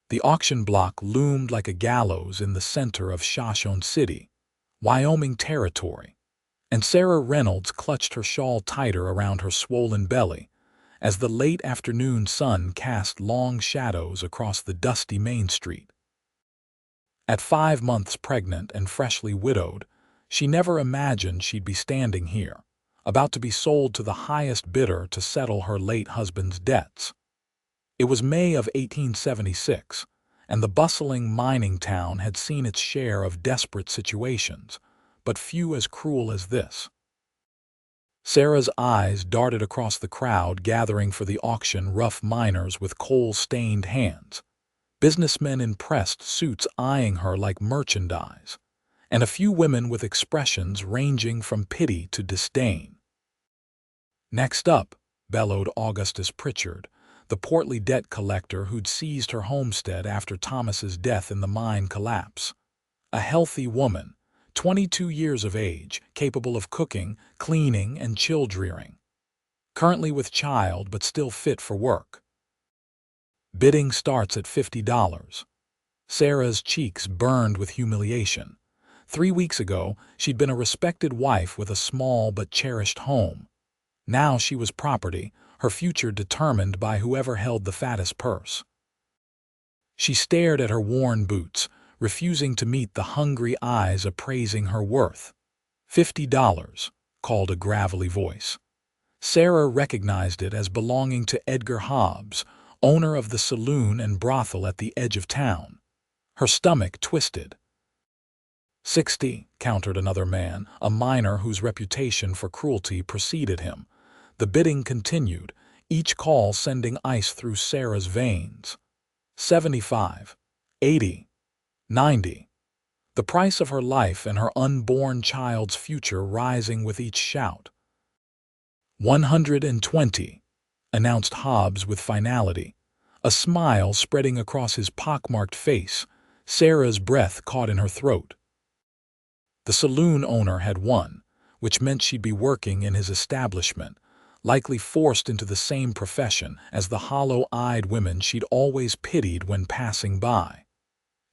The auction block loomed like a gallows in the center of Shoshone City, Wyoming Territory, and Sarah Reynolds clutched her shawl tighter around her swollen belly as the late afternoon sun cast long shadows across the dusty Main Street. At 5 months pregnant and freshly widowed, she never imagined she'd be standing here, about to be sold to the highest bidder to settle her late husband's debts. It was May of 1876, and the bustling mining town had seen its share of desperate situations, but few as cruel as this. Sarah's eyes darted across the crowd gathering for the auction, rough miners with coal-stained hands, businessmen in pressed suits eyeing her like merchandise, and a few women with expressions ranging from pity to disdain. "Next up," bellowed Augustus Pritchard, the portly debt collector who'd seized her homestead after Thomas's death in the mine collapse. A healthy woman, 22 years of age, capable of cooking, cleaning, and child-rearing. Currently with child but still fit for work. Bidding starts at $50. Sarah's cheeks burned with humiliation. 3 weeks ago, she'd been a respected wife with a small but cherished home. Now she was property, her future determined by whoever held the fattest purse. She stared at her worn boots, refusing to meet the hungry eyes appraising her worth. $50, called a gravelly voice. Sarah recognized it as belonging to Edgar Hobbs, owner of the saloon and brothel at the edge of town. Her stomach twisted. $60, countered another man, a miner whose reputation for cruelty preceded him. The bidding continued, each call sending ice through Sarah's veins. $75, $80, $90. The price of her life and her unborn child's future rising with each shout. $120, announced Hobbs with finality, a smile spreading across his pockmarked face. Sarah's breath caught in her throat. The saloon owner had won, which meant she'd be working in his establishment, likely forced into the same profession as the hollow-eyed women she'd always pitied when passing by.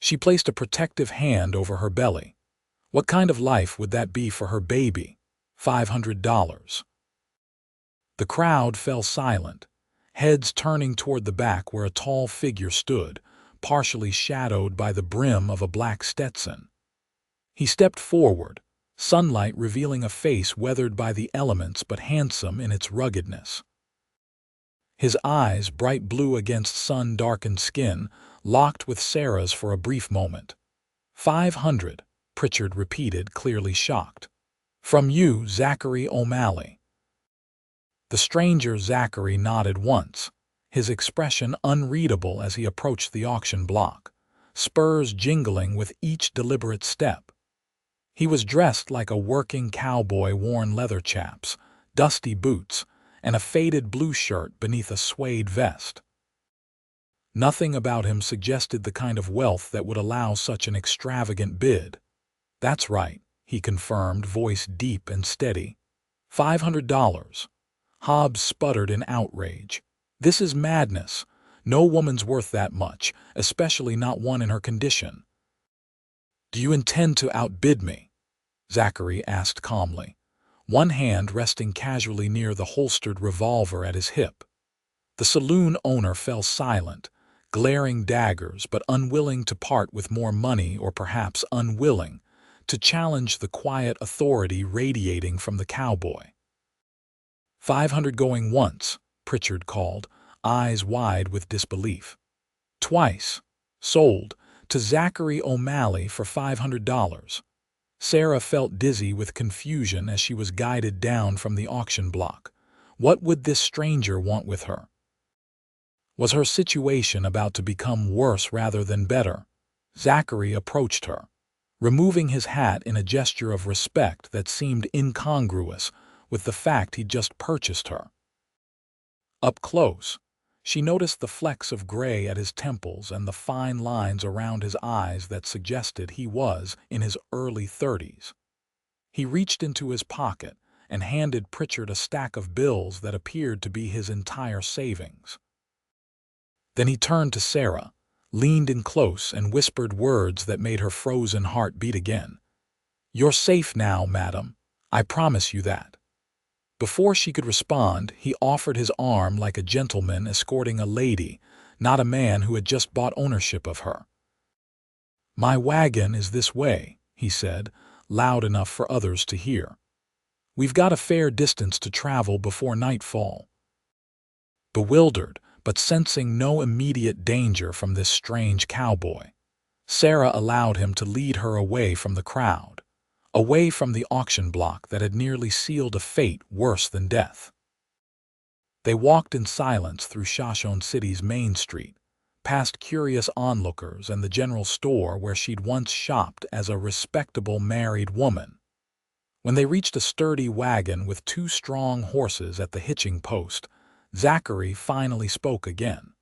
She placed a protective hand over her belly. What kind of life would that be for her baby? $500. The crowd fell silent, heads turning toward the back where a tall figure stood, partially shadowed by the brim of a black Stetson. He stepped forward, sunlight revealing a face weathered by the elements but handsome in its ruggedness. His eyes, bright blue against sun-darkened skin, locked with Sarah's for a brief moment. $500, Pritchard repeated, clearly shocked. "From you, Zachary O'Malley." The stranger Zachary nodded once, his expression unreadable as he approached the auction block, spurs jingling with each deliberate step. He was dressed like a working cowboy, worn leather chaps, dusty boots, and a faded blue shirt beneath a suede vest. Nothing about him suggested the kind of wealth that would allow such an extravagant bid. "That's right," he confirmed, voice deep and steady. $500. Hobbs sputtered in outrage. "This is madness. No woman's worth that much, especially not one in her condition." "Do you intend to outbid me?" Zachary asked calmly, one hand resting casually near the holstered revolver at his hip. The saloon owner fell silent, glaring daggers but unwilling to part with more money, or perhaps unwilling to challenge the quiet authority radiating from the cowboy. $500 going once, Pritchard called, eyes wide with disbelief. "Twice. Sold to Zachary O'Malley for $500. Sarah felt dizzy with confusion as she was guided down from the auction block. What would this stranger want with her? Was her situation about to become worse rather than better? Zachary approached her, removing his hat in a gesture of respect that seemed incongruous with the fact he'd just purchased her. Up close, she noticed the flecks of gray at his temples and the fine lines around his eyes that suggested he was in his early 30s. He reached into his pocket and handed Pritchard a stack of bills that appeared to be his entire savings. Then he turned to Sarah, leaned in close and whispered words that made her frozen heart beat again. "You're safe now, madam. I promise you that." Before she could respond, he offered his arm like a gentleman escorting a lady, not a man who had just bought ownership of her. "My wagon is this way," he said, loud enough for others to hear. "We've got a fair distance to travel before nightfall." Bewildered, but sensing no immediate danger from this strange cowboy, Sarah allowed him to lead her away from the crowd, away from the auction block that had nearly sealed a fate worse than death. They walked in silence through Shoshone City's main street, past curious onlookers and the general store where she'd once shopped as a respectable married woman. When they reached a sturdy wagon with 2 strong horses at the hitching post, Zachary finally spoke again.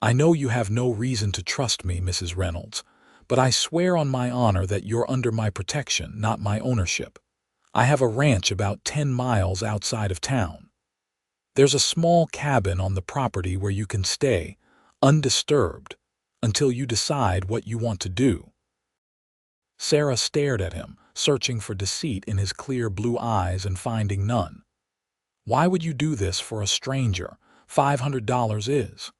"I know you have no reason to trust me, Mrs. Reynolds, but I swear on my honor that you're under my protection, not my ownership. I have a ranch about 10 miles outside of town. There's a small cabin on the property where you can stay, undisturbed, until you decide what you want to do." Sarah stared at him, searching for deceit in his clear blue eyes and finding none. "Why would you do this for a stranger? $500 is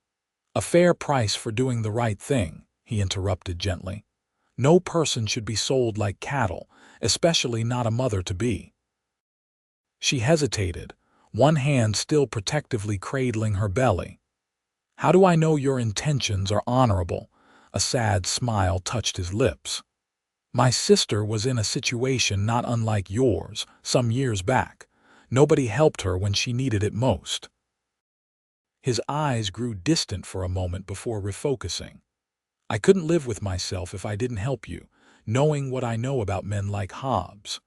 a fair price for doing the right thing," he interrupted gently. "No person should be sold like cattle, especially not a mother-to-be." She hesitated, one hand still protectively cradling her belly. "How do I know your intentions are honorable?" A sad smile touched his lips. "My sister was in a situation not unlike yours some years back. Nobody helped her when she needed it most." His eyes grew distant for a moment before refocusing. "I couldn't live with myself if I didn't help you, knowing what I know about men like Hobbs."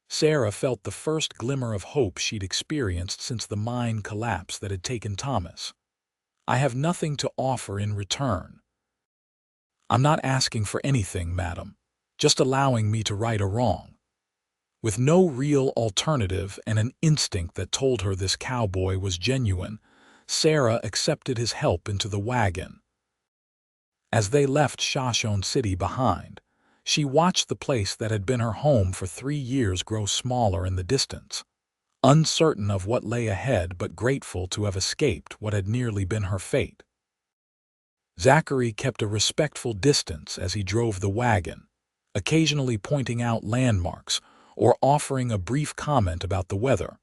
Sarah felt the first glimmer of hope she'd experienced since the mine collapse that had taken Thomas. "I have nothing to offer in return." "I'm not asking for anything, madam, just allowing me to right a wrong." With no real alternative and an instinct that told her this cowboy was genuine, Sarah accepted his help into the wagon. As they left Shoshone City behind, she watched the place that had been her home for 3 years grow smaller in the distance, uncertain of what lay ahead but grateful to have escaped what had nearly been her fate. Zachary kept a respectful distance as he drove the wagon, occasionally pointing out landmarks or offering a brief comment about the weather,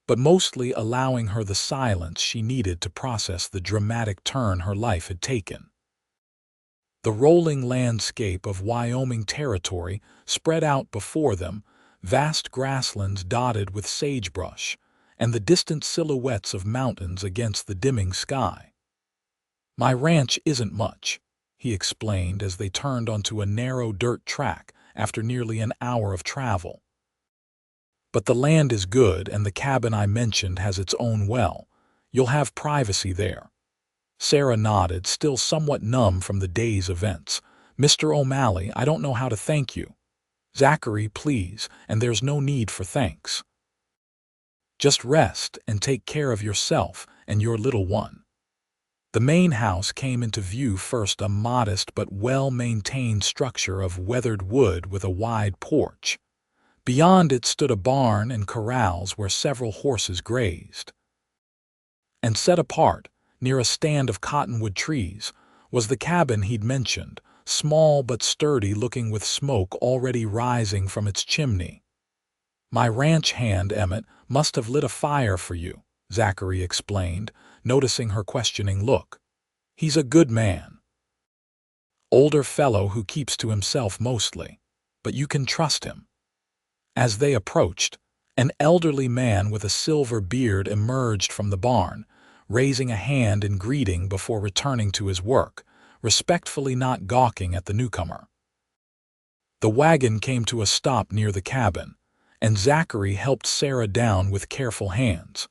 but mostly allowing her the silence she needed to process the dramatic turn her life had taken. The rolling landscape of Wyoming Territory spread out before them, vast grasslands dotted with sagebrush, and the distant silhouettes of mountains against the dimming sky. "My ranch isn't much," he explained as they turned onto a narrow dirt track after nearly an hour of travel. "But the land is good, and the cabin I mentioned has its own well. You'll have privacy there." Sarah nodded, still somewhat numb from the day's events. "Mr. O'Malley, I don't know how to thank you." "Zachary, please, and there's no need for thanks. Just rest and take care of yourself and your little one." The main house came into view first, a modest but well-maintained structure of weathered wood with a wide porch. Beyond it stood a barn and corrals where several horses grazed. And set apart, near a stand of cottonwood trees, was the cabin he'd mentioned, small but sturdy, looking with smoke already rising from its chimney. "My ranch hand, Emmett, must have lit a fire for you," Zachary explained, noticing her questioning look. "He's a good man. Older fellow who keeps to himself mostly, but you can trust him." As they approached, an elderly man with a silver beard emerged from the barn, raising a hand in greeting before returning to his work, respectfully not gawking at the newcomer. The wagon came to a stop near the cabin, and Zachary helped Sarah down with careful hands.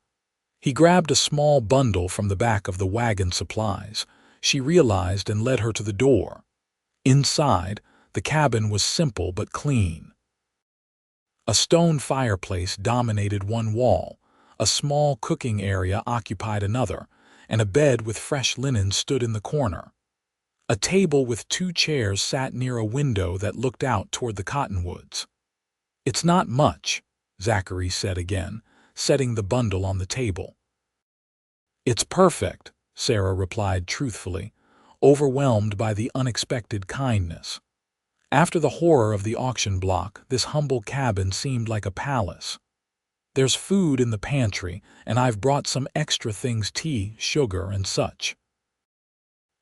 He grabbed a small bundle from the back of the wagon supplies, she realized, and led her to the door. Inside, the cabin was simple but clean. A stone fireplace dominated one wall, a small cooking area occupied another, and a bed with fresh linen stood in the corner. A table with 2 chairs sat near a window that looked out toward the cottonwoods. "It's not much," Zachary said again, setting the bundle on the table. "It's perfect," Sarah replied truthfully, overwhelmed by the unexpected kindness. After the horror of the auction block, this humble cabin seemed like a palace. "There's food in the pantry, and I've brought some extra things, tea, sugar, and such.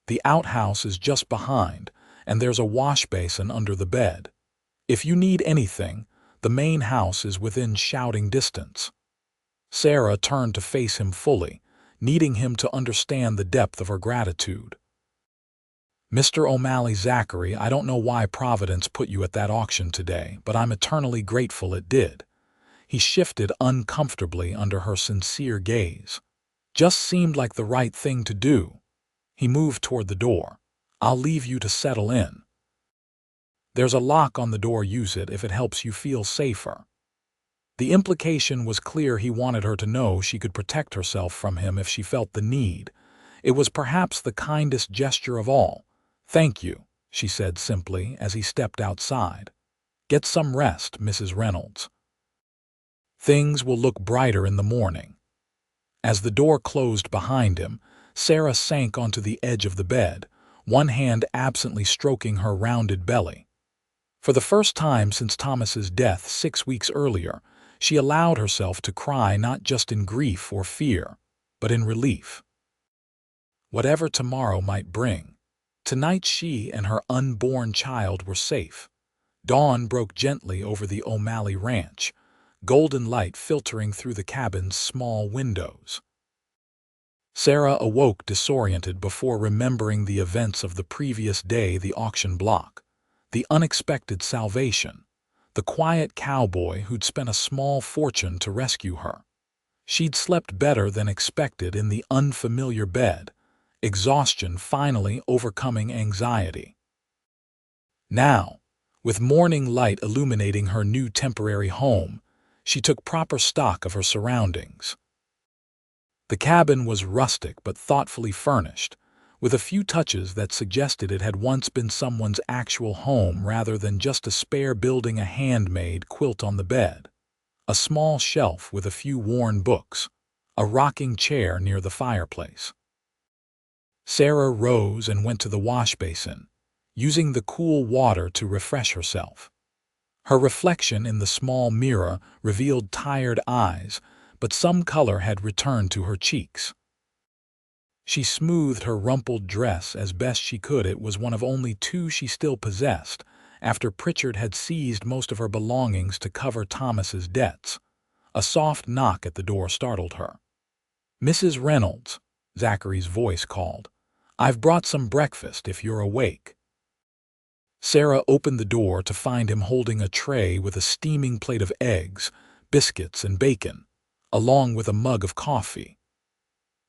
The outhouse is just behind, and there's a wash basin under the bed. If you need anything, the main house is within shouting distance." Sarah turned to face him fully, needing him to understand the depth of her gratitude. "Mr. O'Malley, Zachary, I don't know why Providence put you at that auction today, but I'm eternally grateful it did." He shifted uncomfortably under her sincere gaze. "Just seemed like the right thing to do." He moved toward the door. "I'll leave you to settle in. There's a lock on the door. Use it if it helps you feel safer." The implication was clear. He wanted her to know she could protect herself from him if she felt the need. It was perhaps the kindest gesture of all. "Thank you," she said simply as he stepped outside. "Get some rest, Mrs. Reynolds. Things will look brighter in the morning." As the door closed behind him, Sarah sank onto the edge of the bed, one hand absently stroking her rounded belly. For the first time since Thomas's death 6 weeks earlier, she allowed herself to cry, not just in grief or fear, but in relief. Whatever tomorrow might bring, tonight she and her unborn child were safe. Dawn broke gently over the O'Malley ranch, golden light filtering through the cabin's small windows. Sarah awoke disoriented before remembering the events of the previous day: the auction block, the unexpected salvation, the quiet cowboy who'd spent a small fortune to rescue her. She'd slept better than expected in the unfamiliar bed, exhaustion finally overcoming anxiety. Now, with morning light illuminating her new temporary home, she took proper stock of her surroundings. The cabin was rustic but thoughtfully furnished, with a few touches that suggested it had once been someone's actual home rather than just a spare building. A handmade quilt on the bed, a small shelf with a few worn books, a rocking chair near the fireplace. Sarah rose and went to the wash basin, using the cool water to refresh herself. Her reflection in the small mirror revealed tired eyes, but some color had returned to her cheeks. She smoothed her rumpled dress as best she could. It was one of only 2 she still possessed, after Pritchard had seized most of her belongings to cover Thomas's debts. A soft knock at the door startled her. "Mrs. Reynolds," Zachary's voice called. "I've brought some breakfast if you're awake." Sarah opened the door to find him holding a tray with a steaming plate of eggs, biscuits, and bacon, along with a mug of coffee.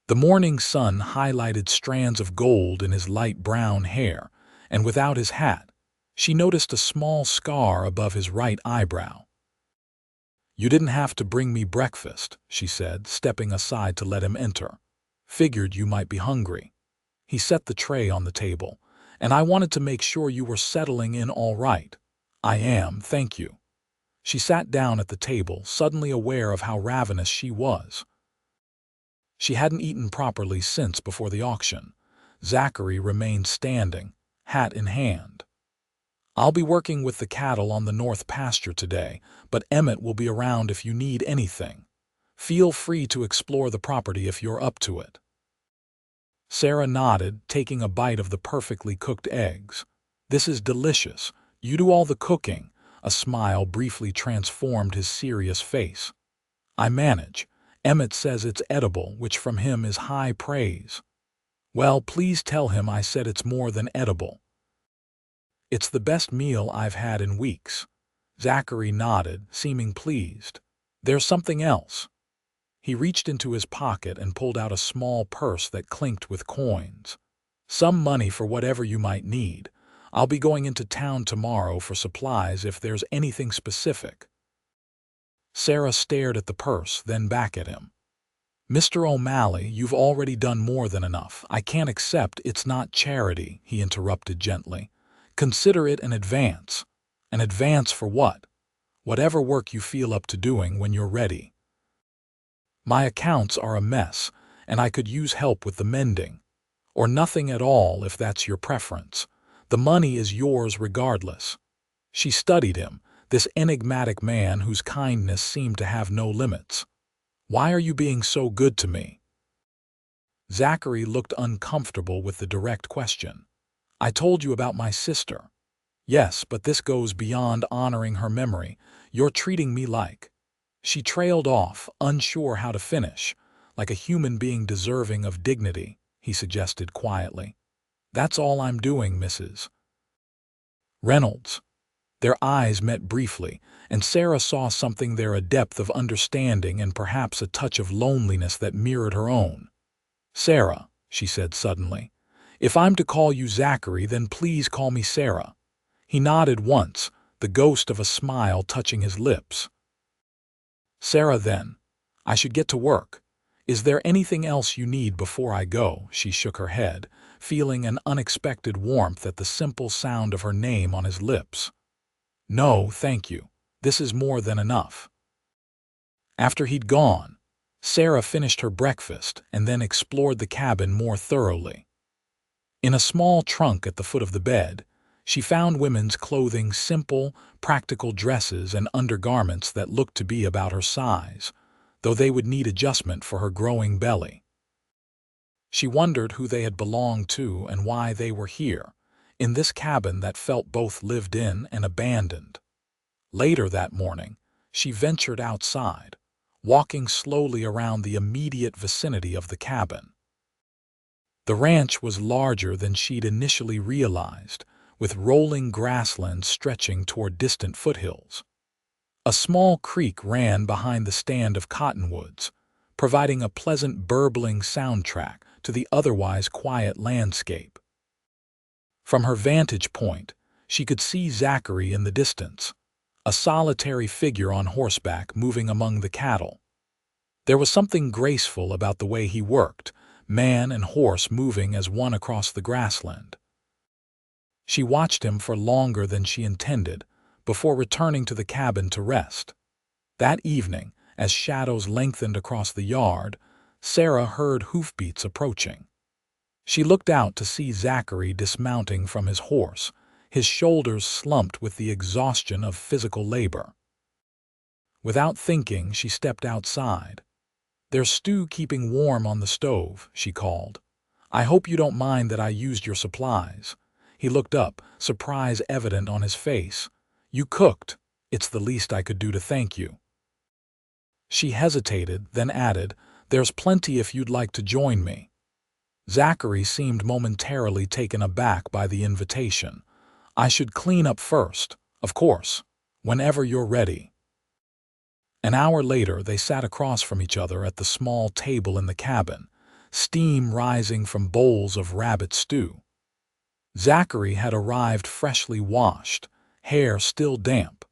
The morning sun highlighted strands of gold in his light brown hair, and without his hat, she noticed a small scar above his right eyebrow. "You didn't have to bring me breakfast," she said, stepping aside to let him enter. "Figured you might be hungry." He set the tray on the table. "And I wanted to make sure you were settling in all right." "I am, thank you." She sat down at the table, suddenly aware of how ravenous she was. She hadn't eaten properly since before the auction. Zachary remained standing, hat in hand. "I'll be working with the cattle on the north pasture today, but Emmett will be around if you need anything. Feel free to explore the property if you're up to it." Sarah nodded, taking a bite of the perfectly cooked eggs. "This is delicious. You do all the cooking." A smile briefly transformed his serious face. "I manage. Emmett says it's edible, which from him is high praise." "Well, please tell him I said it's more than edible." "It's the best meal I've had in weeks." Zachary nodded, seeming pleased. "There's something else." He reached into his pocket and pulled out a small purse that clinked with coins. "Some money for whatever you might need. I'll be going into town tomorrow for supplies if there's anything specific." Sarah stared at the purse, then back at him. Mr. O'Malley, you've already done more than enough. I can't accept it's not charity, he interrupted gently. Consider it an advance. An advance for what? Whatever work you feel up to doing when you're ready. My accounts are a mess, and I could use help with the mending. Or nothing at all if that's your preference. The money is yours regardless. She studied him, this enigmatic man whose kindness seemed to have no limits. Why are you being so good to me? Zachary looked uncomfortable with the direct question. I told you about my sister. Yes, but this goes beyond honoring her memory. You're treating me like. She trailed off, unsure how to finish, like a human being deserving of dignity, he suggested quietly. That's all I'm doing, Mrs. Reynolds. Their eyes met briefly, and Sarah saw something there, a depth of understanding and perhaps a touch of loneliness that mirrored her own. Sarah, she said suddenly, if I'm to call you Zachary, then please call me Sarah. He nodded once, the ghost of a smile touching his lips. Sarah, then. I should get to work. Is there anything else you need before I go? She shook her head, feeling an unexpected warmth at the simple sound of her name on his lips. No, thank you. This is more than enough. After he'd gone, Sarah finished her breakfast and then explored the cabin more thoroughly. In a small trunk at the foot of the bed, she found women's clothing, simple, practical dresses and undergarments that looked to be about her size, though they would need adjustment for her growing belly. She wondered who they had belonged to and why they were here, in this cabin that felt both lived in and abandoned. Later that morning, she ventured outside, walking slowly around the immediate vicinity of the cabin. The ranch was larger than she'd initially realized, with rolling grasslands stretching toward distant foothills. A small creek ran behind the stand of cottonwoods, providing a pleasant burbling soundtrack to the otherwise quiet landscape. From her vantage point, she could see Zachary in the distance, a solitary figure on horseback moving among the cattle. There was something graceful about the way he worked, man and horse moving as one across the grassland. She watched him for longer than she intended, before returning to the cabin to rest. That evening, as shadows lengthened across the yard, Sarah heard hoofbeats approaching. She looked out to see Zachary dismounting from his horse, his shoulders slumped with the exhaustion of physical labor. Without thinking, she stepped outside. There's stew keeping warm on the stove, she called. I hope you don't mind that I used your supplies. He looked up, surprise evident on his face. You cooked. It's the least I could do to thank you. She hesitated, then added, There's plenty if you'd like to join me. Zachary seemed momentarily taken aback by the invitation. I should clean up first, of course, whenever you're ready. An hour later, they sat across from each other at the small table in the cabin, steam rising from bowls of rabbit stew. Zachary had arrived freshly washed, hair still damp,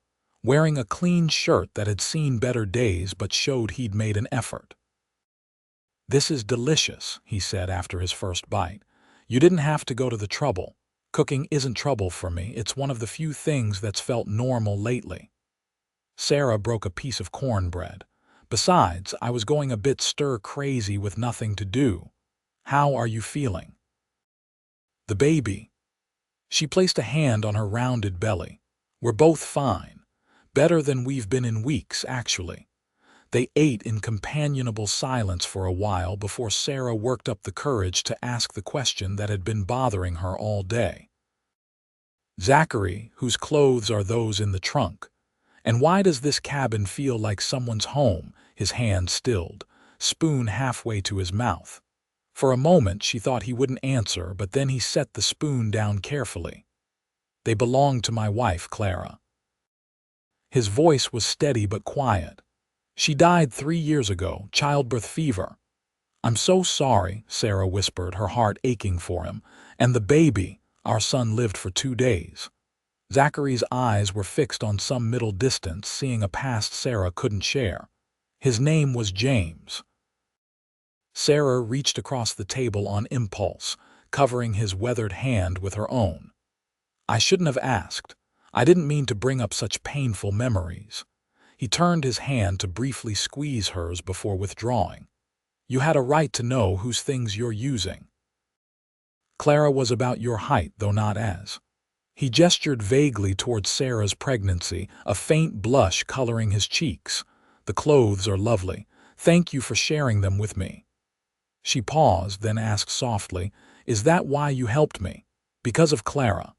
wearing a clean shirt that had seen better days but showed he'd made an effort. This is delicious, he said after his first bite. You didn't have to go to the trouble. Cooking isn't trouble for me. It's one of the few things that's felt normal lately. Sarah broke a piece of cornbread. Besides, I was going a bit stir-crazy with nothing to do. How are you feeling? The baby. She placed a hand on her rounded belly. We're both fine. Better than we've been in weeks, actually. They ate in companionable silence for a while before Sarah worked up the courage to ask the question that had been bothering her all day. Zachary, whose clothes are those in the trunk? And why does this cabin feel like someone's home? His hand stilled, spoon halfway to his mouth. For a moment she thought he wouldn't answer, but then he set the spoon down carefully. They belong to my wife, Clara. His voice was steady but quiet. She died 3 years ago, childbirth fever. I'm so sorry, Sarah whispered, her heart aching for him. And the baby, our son lived for 2 days. Zachary's eyes were fixed on some middle distance, seeing a past Sarah couldn't share. His name was James. Sarah reached across the table on impulse, covering his weathered hand with her own. I shouldn't have asked. I didn't mean to bring up such painful memories. He turned his hand to briefly squeeze hers before withdrawing. You had a right to know whose things you're using. Clara was about your height, though not as. He gestured vaguely towards Sarah's pregnancy, a faint blush coloring his cheeks. The clothes are lovely. Thank you for sharing them with me. She paused, then asked softly, Is that why you helped me? Because of Clara?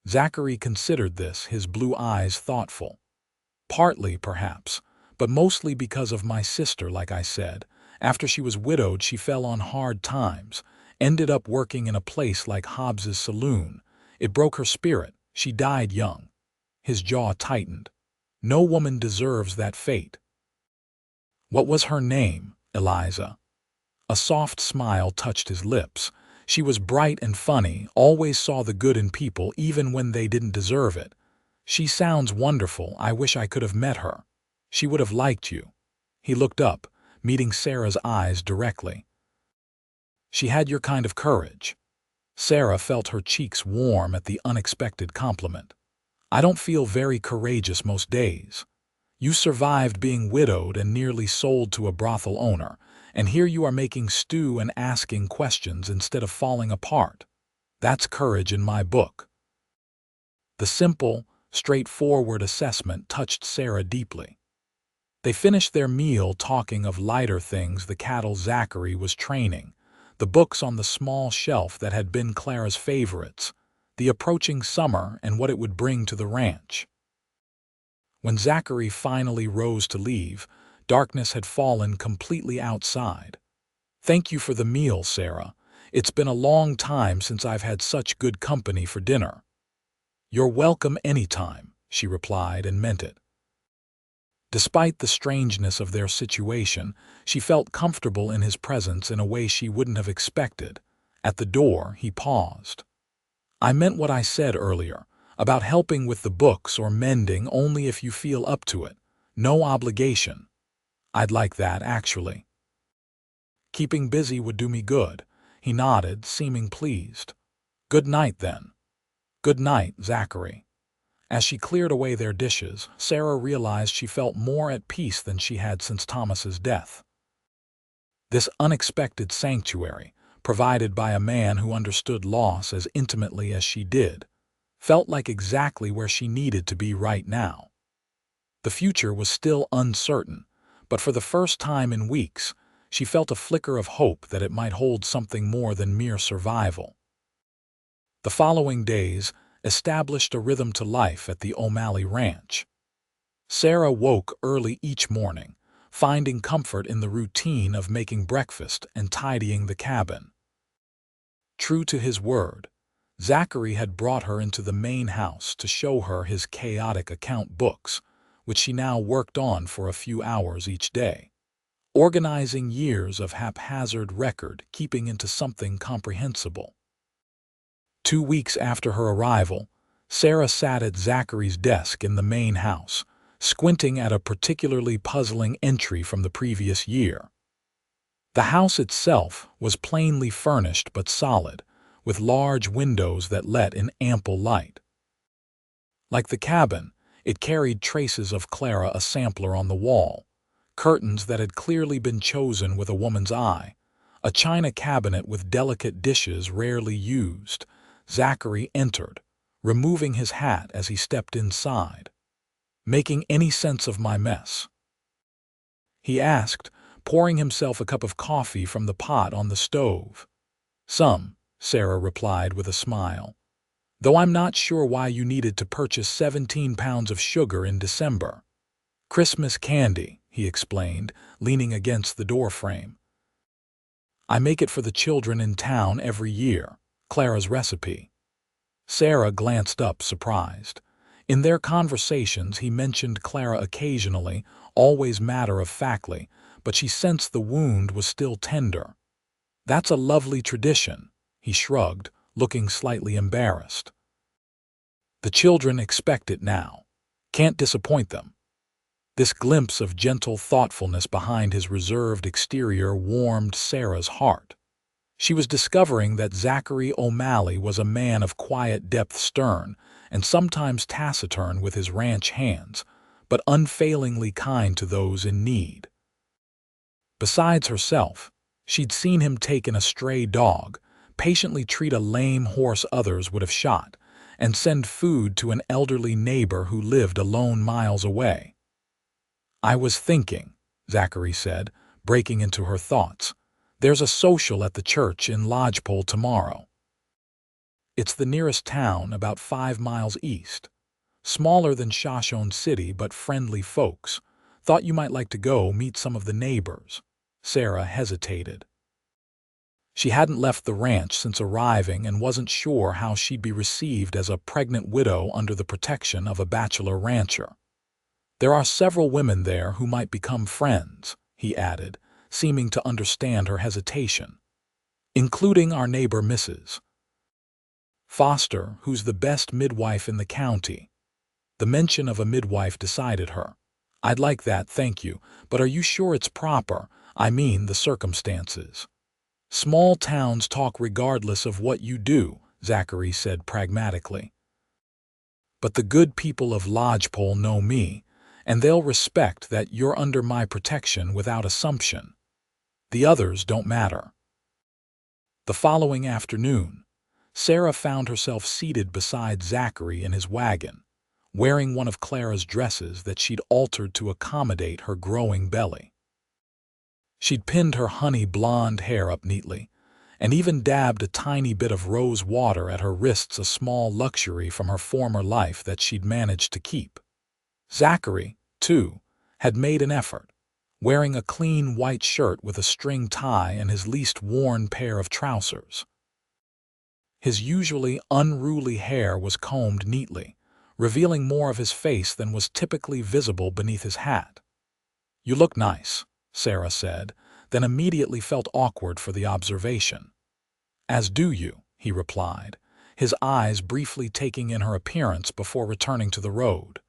Zachary considered this, his blue eyes thoughtful. Partly, perhaps, but mostly because of my sister, like I said. After she was widowed, she fell on hard times, ended up working in a place like Hobbs's saloon. It broke her spirit. She died young. His jaw tightened. No woman deserves that fate. What was her name, Eliza? A soft smile touched his lips. She was bright and funny, always saw the good in people even when they didn't deserve it. She sounds wonderful. I wish I could have met her. She would have liked you. He looked up, meeting Sarah's eyes directly. She had your kind of courage. Sarah felt her cheeks warm at the unexpected compliment. I don't feel very courageous most days. You survived being widowed and nearly sold to a brothel owner, and here you are making stew and asking questions instead of falling apart. That's courage in my book. The simple, straightforward assessment touched Sarah deeply. They finished their meal talking of lighter things, the cattle Zachary was training, the books on the small shelf that had been Clara's favorites, the approaching summer and what it would bring to the ranch. When Zachary finally rose to leave, darkness had fallen completely outside. Thank you for the meal, Sarah. It's been a long time since I've had such good company for dinner. You're welcome anytime, she replied and meant it. Despite the strangeness of their situation, she felt comfortable in his presence in a way she wouldn't have expected. At the door, he paused. I meant what I said earlier, about helping with the books or mending only if you feel up to it. No obligation. I'd like that, actually. Keeping busy would do me good. He nodded, seeming pleased. Good night, then. Good night, Zachary. As she cleared away their dishes, Sarah realized she felt more at peace than she had since Thomas's death. This unexpected sanctuary, provided by a man who understood loss as intimately as she did, felt like exactly where she needed to be right now. The future was still uncertain, but for the first time in weeks, she felt a flicker of hope that it might hold something more than mere survival. The following days established a rhythm to life at the O'Malley ranch. Sarah woke early each morning, finding comfort in the routine of making breakfast and tidying the cabin. True to his word, Zachary had brought her into the main house to show her his chaotic account books, which she now worked on for a few hours each day, organizing years of haphazard record, keeping into something comprehensible. 2 weeks after her arrival, Sarah sat at Zachary's desk in the main house, squinting at a particularly puzzling entry from the previous year. The house itself was plainly furnished but solid, with large windows that let in ample light. Like the cabin, it carried traces of Clara, a sampler on the wall, curtains that had clearly been chosen with a woman's eye, a china cabinet with delicate dishes rarely used. Zachary entered, removing his hat as he stepped inside. Making any sense of my mess? He asked, pouring himself a cup of coffee from the pot on the stove. Some, Sarah replied with a smile. Though I'm not sure why you needed to purchase 17 pounds of sugar in December. Christmas candy, he explained, leaning against the doorframe. I make it for the children in town every year. Clara's recipe. Sarah glanced up, surprised. In their conversations, he mentioned Clara occasionally, always matter-of-factly, but she sensed the wound was still tender. That's a lovely tradition, he shrugged, looking slightly embarrassed. The children expect it now. Can't disappoint them. This glimpse of gentle thoughtfulness behind his reserved exterior warmed Sarah's heart. She was discovering that Zachary O'Malley was a man of quiet depth, stern and sometimes taciturn with his ranch hands, but unfailingly kind to those in need. Besides herself, she'd seen him take in a stray dog, patiently treat a lame horse others would have shot, and send food to an elderly neighbor who lived alone miles away. "I was thinking," Zachary said, breaking into her thoughts, "there's a social at the church in Lodgepole tomorrow. It's the nearest town, about 5 miles east. Smaller than Shoshone City, but friendly folks. Thought you might like to go meet some of the neighbors." Sarah hesitated. She hadn't left the ranch since arriving and wasn't sure how she'd be received as a pregnant widow under the protection of a bachelor rancher. "There are several women there who might become friends," he added, seeming to understand her hesitation, "including our neighbor Mrs. Foster, who's the best midwife in the county." The mention of a midwife decided her. "I'd like that, thank you, but are you sure it's proper? I mean the circumstances." "Small towns talk regardless of what you do," Zachary said pragmatically. "But the good people of Lodgepole know me, and they'll respect that you're under my protection without assumption. The others don't matter." The following afternoon, Sarah found herself seated beside Zachary in his wagon, wearing one of Clara's dresses that she'd altered to accommodate her growing belly. She'd pinned her honey blonde hair up neatly, and even dabbed a tiny bit of rose water at her wrists, a small luxury from her former life that she'd managed to keep. Zachary, too, had made an effort, wearing a clean white shirt with a string tie and his least worn pair of trousers. His usually unruly hair was combed neatly, revealing more of his face than was typically visible beneath his hat. "You look nice," Sarah said, then immediately felt awkward for the observation. "As do you," he replied, his eyes briefly taking in her appearance before returning to the road.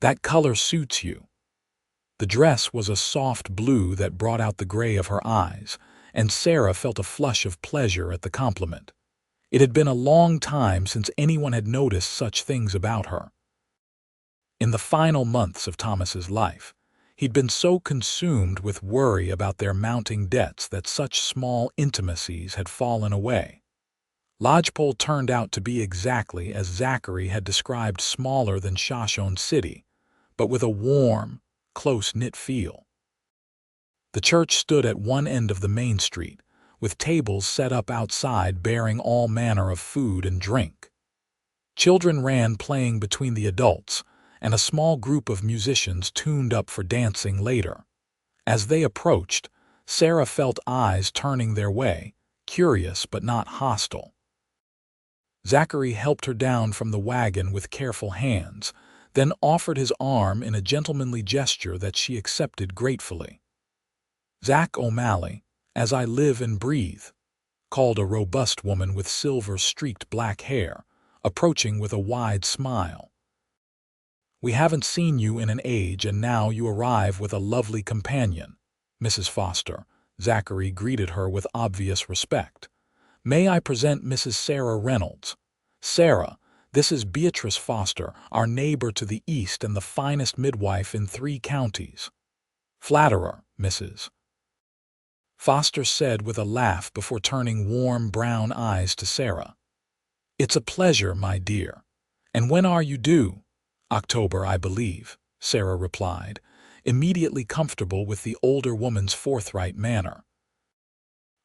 "That color suits you." The dress was a soft blue that brought out the gray of her eyes, and Sarah felt a flush of pleasure at the compliment. It had been a long time since anyone had noticed such things about her. In the final months of Thomas's life, he'd been so consumed with worry about their mounting debts that such small intimacies had fallen away. Lodgepole turned out to be exactly as Zachary had described, smaller than Shoshone City, but with a warm, close-knit feel. The church stood at one end of the main street, with tables set up outside bearing all manner of food and drink. Children ran playing between the adults, and a small group of musicians tuned up for dancing later. As they approached, Sarah felt eyes turning their way, curious but not hostile. Zachary helped her down from the wagon with careful hands, then offered his arm in a gentlemanly gesture that she accepted gratefully. "Zach O'Malley, as I live and breathe," called a robust woman with silver-streaked black hair, approaching with a wide smile. "We haven't seen you in an age, and now you arrive with a lovely companion, Mrs. Foster." Zachary greeted her with obvious respect. "May I present Mrs. Sarah Reynolds? Sarah, this is Beatrice Foster, our neighbor to the east and the finest midwife in 3 counties." "Flatterer, Mrs. Foster said with a laugh before turning warm brown eyes to Sarah. "It's a pleasure, my dear. And when are you due?" "October, I believe," Sarah replied, immediately comfortable with the older woman's forthright manner.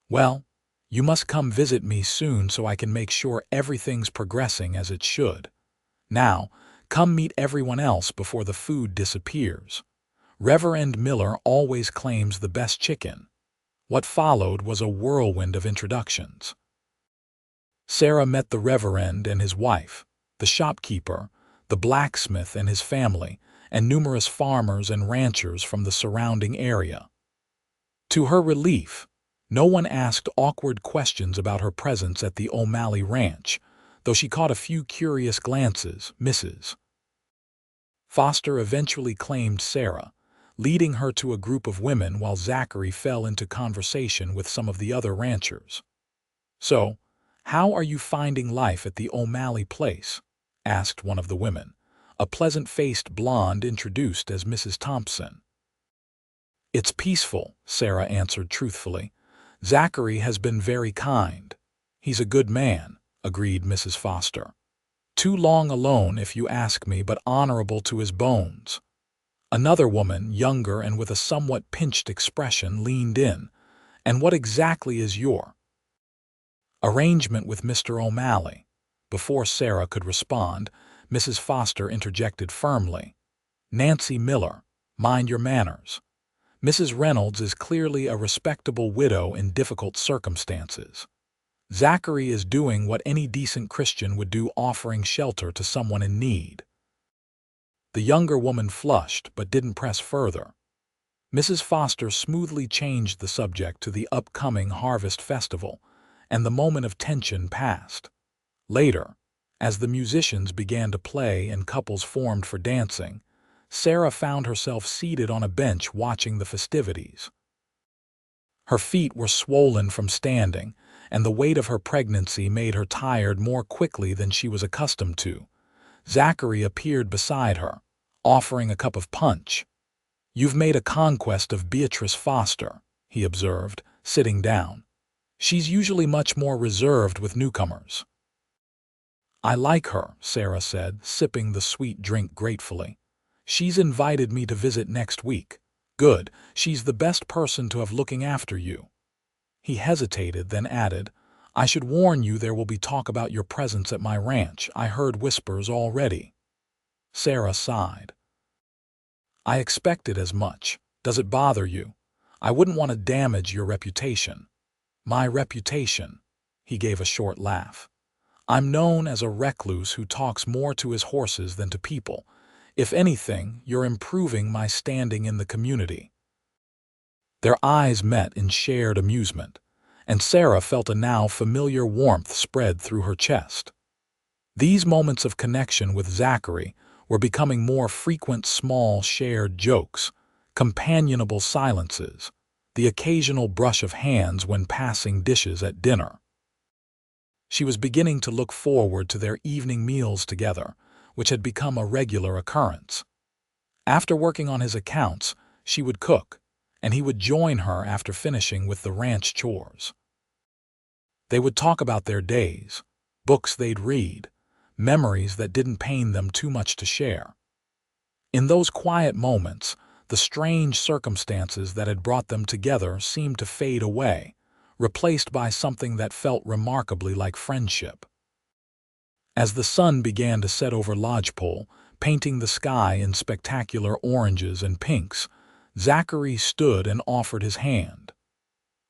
"Well, you must come visit me soon so I can make sure everything's progressing as it should. Now, come meet everyone else before the food disappears. Reverend Miller always claims the best chicken." What followed was a whirlwind of introductions. Sarah met the Reverend and his wife, the shopkeeper, the blacksmith and his family, and numerous farmers and ranchers from the surrounding area. To her relief, no one asked awkward questions about her presence at the O'Malley ranch, though she caught a few curious glances. Mrs. Foster eventually claimed Sarah, leading her to a group of women while Zachary fell into conversation with some of the other ranchers. "So, how are you finding life at the O'Malley place?" asked one of the women. A pleasant-faced blonde introduced as Mrs. Thompson. "It's peaceful," Sarah answered truthfully. "Zachary has been very kind." "He's a good man," agreed Mrs. Foster. "Too long alone, if you ask me, but honorable to his bones." Another woman, younger and with a somewhat pinched expression, leaned in. "And what exactly is your arrangement with Mr. O'Malley?" Before Sarah could respond, Mrs. Foster interjected firmly. "Nancy Miller, mind your manners. Mrs. Reynolds is clearly a respectable widow in difficult circumstances. Zachary is doing what any decent Christian would do, offering shelter to someone in need." The younger woman flushed but didn't press further. Mrs. Foster smoothly changed the subject to the upcoming harvest festival, and the moment of tension passed. Later, as the musicians began to play and couples formed for dancing, Sarah found herself seated on a bench watching the festivities. Her feet were swollen from standing, and the weight of her pregnancy made her tired more quickly than she was accustomed to. Zachary appeared beside her, offering a cup of punch. "You've made a conquest of Beatrice Foster," he observed, sitting down. "She's usually much more reserved with newcomers." "I like her," Sarah said, sipping the sweet drink gratefully. "She's invited me to visit next week." "Good. She's the best person to have looking after you." He hesitated, then added, "I should warn you there will be talk about your presence at my ranch. I heard whispers already." Sarah sighed. "I expected as much. Does it bother you? I wouldn't want to damage your reputation." "My reputation?" He gave a short laugh. "I'm known as a recluse who talks more to his horses than to people. If anything, you're improving my standing in the community." Their eyes met in shared amusement, and Sarah felt a now familiar warmth spread through her chest. These moments of connection with Zachary were becoming more frequent, small shared jokes, companionable silences, the occasional brush of hands when passing dishes at dinner. She was beginning to look forward to their evening meals together, which had become a regular occurrence. After working on his accounts, she would cook, and he would join her after finishing with the ranch chores. They would talk about their days, books they'd read, memories that didn't pain them too much to share. In those quiet moments, the strange circumstances that had brought them together seemed to fade away, replaced by something that felt remarkably like friendship. As the sun began to set over Lodgepole, painting the sky in spectacular oranges and pinks, Zachary stood and offered his hand.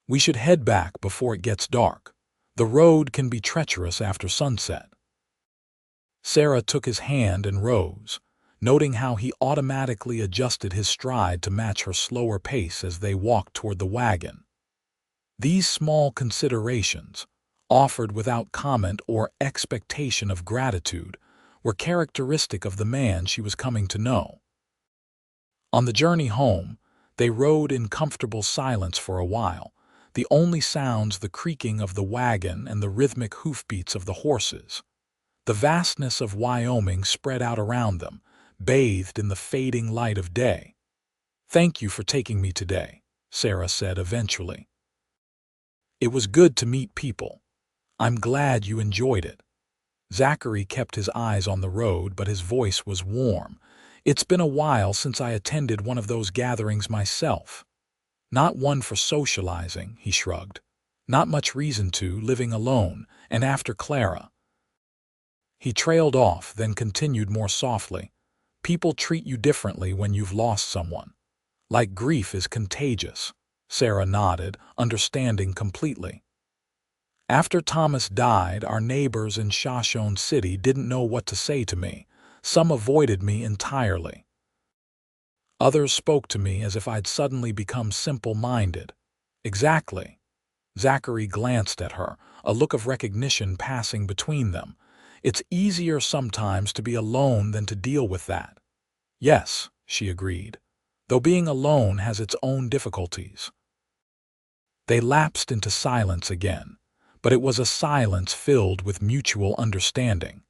"We should head back before it gets dark. The road can be treacherous after sunset." Sarah took his hand and rose, noting how he automatically adjusted his stride to match her slower pace as they walked toward the wagon. These small considerations, offered without comment or expectation of gratitude, were characteristic of the man she was coming to know. On the journey home, they rode in comfortable silence for a while, the only sounds the creaking of the wagon and the rhythmic hoofbeats of the horses. The vastness of Wyoming spread out around them, bathed in the fading light of day. "Thank you for taking me today," Sarah said eventually. "It was good to meet people. I'm glad you enjoyed it." Zachary kept his eyes on the road, but his voice was warm. "It's been a while since I attended one of those gatherings myself." "Not one for socializing," he shrugged. "Not much reason to, living alone, and after Clara." He trailed off, then continued more softly. "People treat you differently when you've lost someone. Like grief is contagious." Sarah nodded, understanding completely. "After Thomas died, our neighbors in Shoshone City didn't know what to say to me. Some avoided me entirely. Others spoke to me as if I'd suddenly become simple-minded." "Exactly." Zachary glanced at her, a look of recognition passing between them. "It's easier sometimes to be alone than to deal with that." Yes, she agreed, though being alone has its own difficulties. They lapsed into silence again, but it was a silence filled with mutual understanding.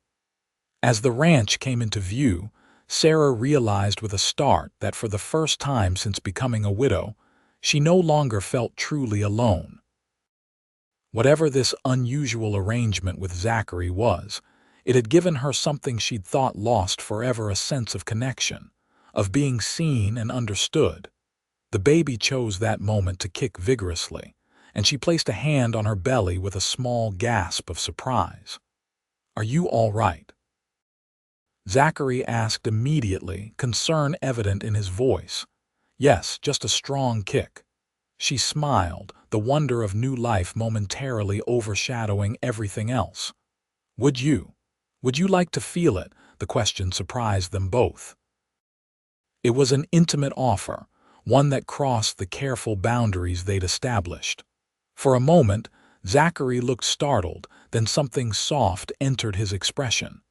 As the ranch came into view, Sarah realized with a start that for the first time since becoming a widow, she no longer felt truly alone. Whatever this unusual arrangement with Zachary was, it had given her something she'd thought lost forever, a sense of connection, of being seen and understood. The baby chose that moment to kick vigorously, and she placed a hand on her belly with a small gasp of surprise. "Are you all right?" Zachary asked immediately, concern evident in his voice. "Yes, just a strong kick." She smiled, the wonder of new life momentarily overshadowing everything else. Would you? Would you like to feel it?" The question surprised them both. It was an intimate offer, one that crossed the careful boundaries they'd established. For a moment, Zachary looked startled, then something soft entered his expression.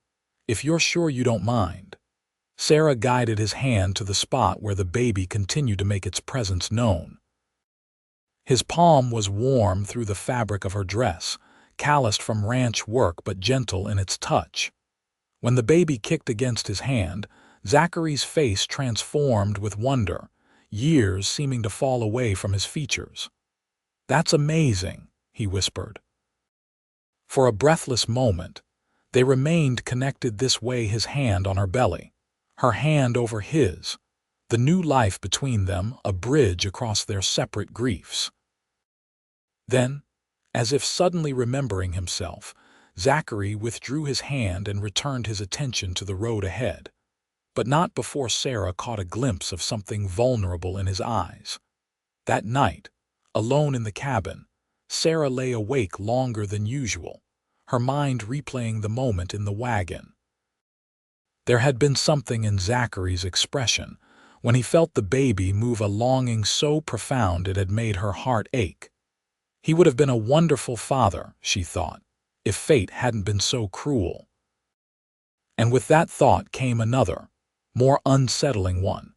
"If you're sure you don't mind." Sarah guided his hand to the spot where the baby continued to make its presence known. His palm was warm through the fabric of her dress, calloused from ranch work but gentle in its touch. When the baby kicked against his hand, Zachary's face transformed with wonder, years seeming to fall away from his features. "That's amazing," he whispered. For a breathless moment, they remained connected this way, his hand on her belly, her hand over his, the new life between them a bridge across their separate griefs. Then, as if suddenly remembering himself, Zachary withdrew his hand and returned his attention to the road ahead, but not before Sarah caught a glimpse of something vulnerable in his eyes. That night, alone in the cabin, Sarah lay awake longer than usual, her mind replaying the moment in the wagon. There had been something in Zachary's expression when he felt the baby move, a longing so profound it had made her heart ache. He would have been a wonderful father, she thought, if fate hadn't been so cruel. And with that thought came another, more unsettling one.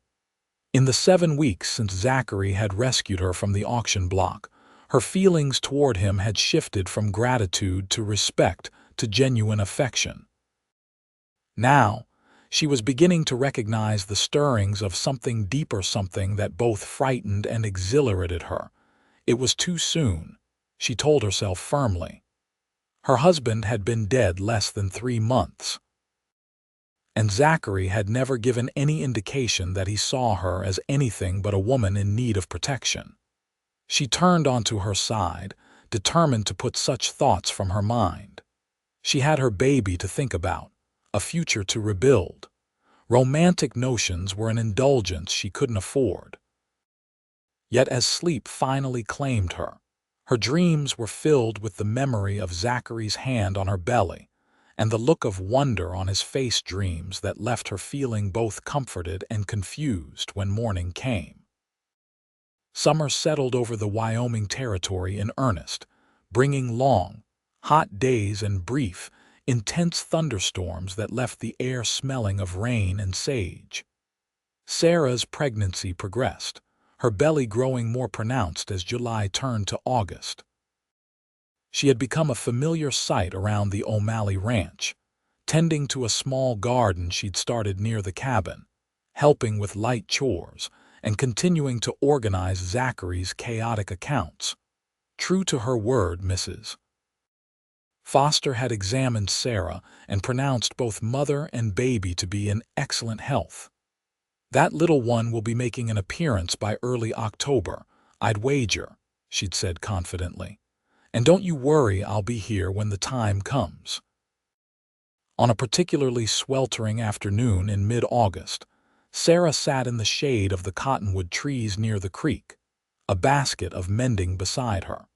In the 7 weeks since Zachary had rescued her from the auction block, her feelings toward him had shifted from gratitude to respect to genuine affection. Now, she was beginning to recognize the stirrings of something deeper, something that both frightened and exhilarated her. It was too soon, she told herself firmly. Her husband had been dead less than 3 months. And Zachary had never given any indication that he saw her as anything but a woman in need of protection. She turned onto her side, determined to put such thoughts from her mind. She had her baby to think about, a future to rebuild. Romantic notions were an indulgence she couldn't afford. Yet as sleep finally claimed her, her dreams were filled with the memory of Zachary's hand on her belly and the look of wonder on his face, dreams that left her feeling both comforted and confused when morning came. Summer settled over the Wyoming Territory in earnest, bringing long, hot days and brief, intense thunderstorms that left the air smelling of rain and sage. Sarah's pregnancy progressed, her belly growing more pronounced as July turned to August. She had become a familiar sight around the O'Malley ranch, tending to a small garden she'd started near the cabin, helping with light chores, and continuing to organize Zachary's chaotic accounts. True to her word, Mrs. Foster had examined Sarah and pronounced both mother and baby to be in excellent health. "That little one will be making an appearance by early October, I'd wager," she'd said confidently. "And don't you worry, I'll be here when the time comes." On a particularly sweltering afternoon in mid-August, Sarah sat in the shade of the cottonwood trees near the creek, a basket of mending beside her.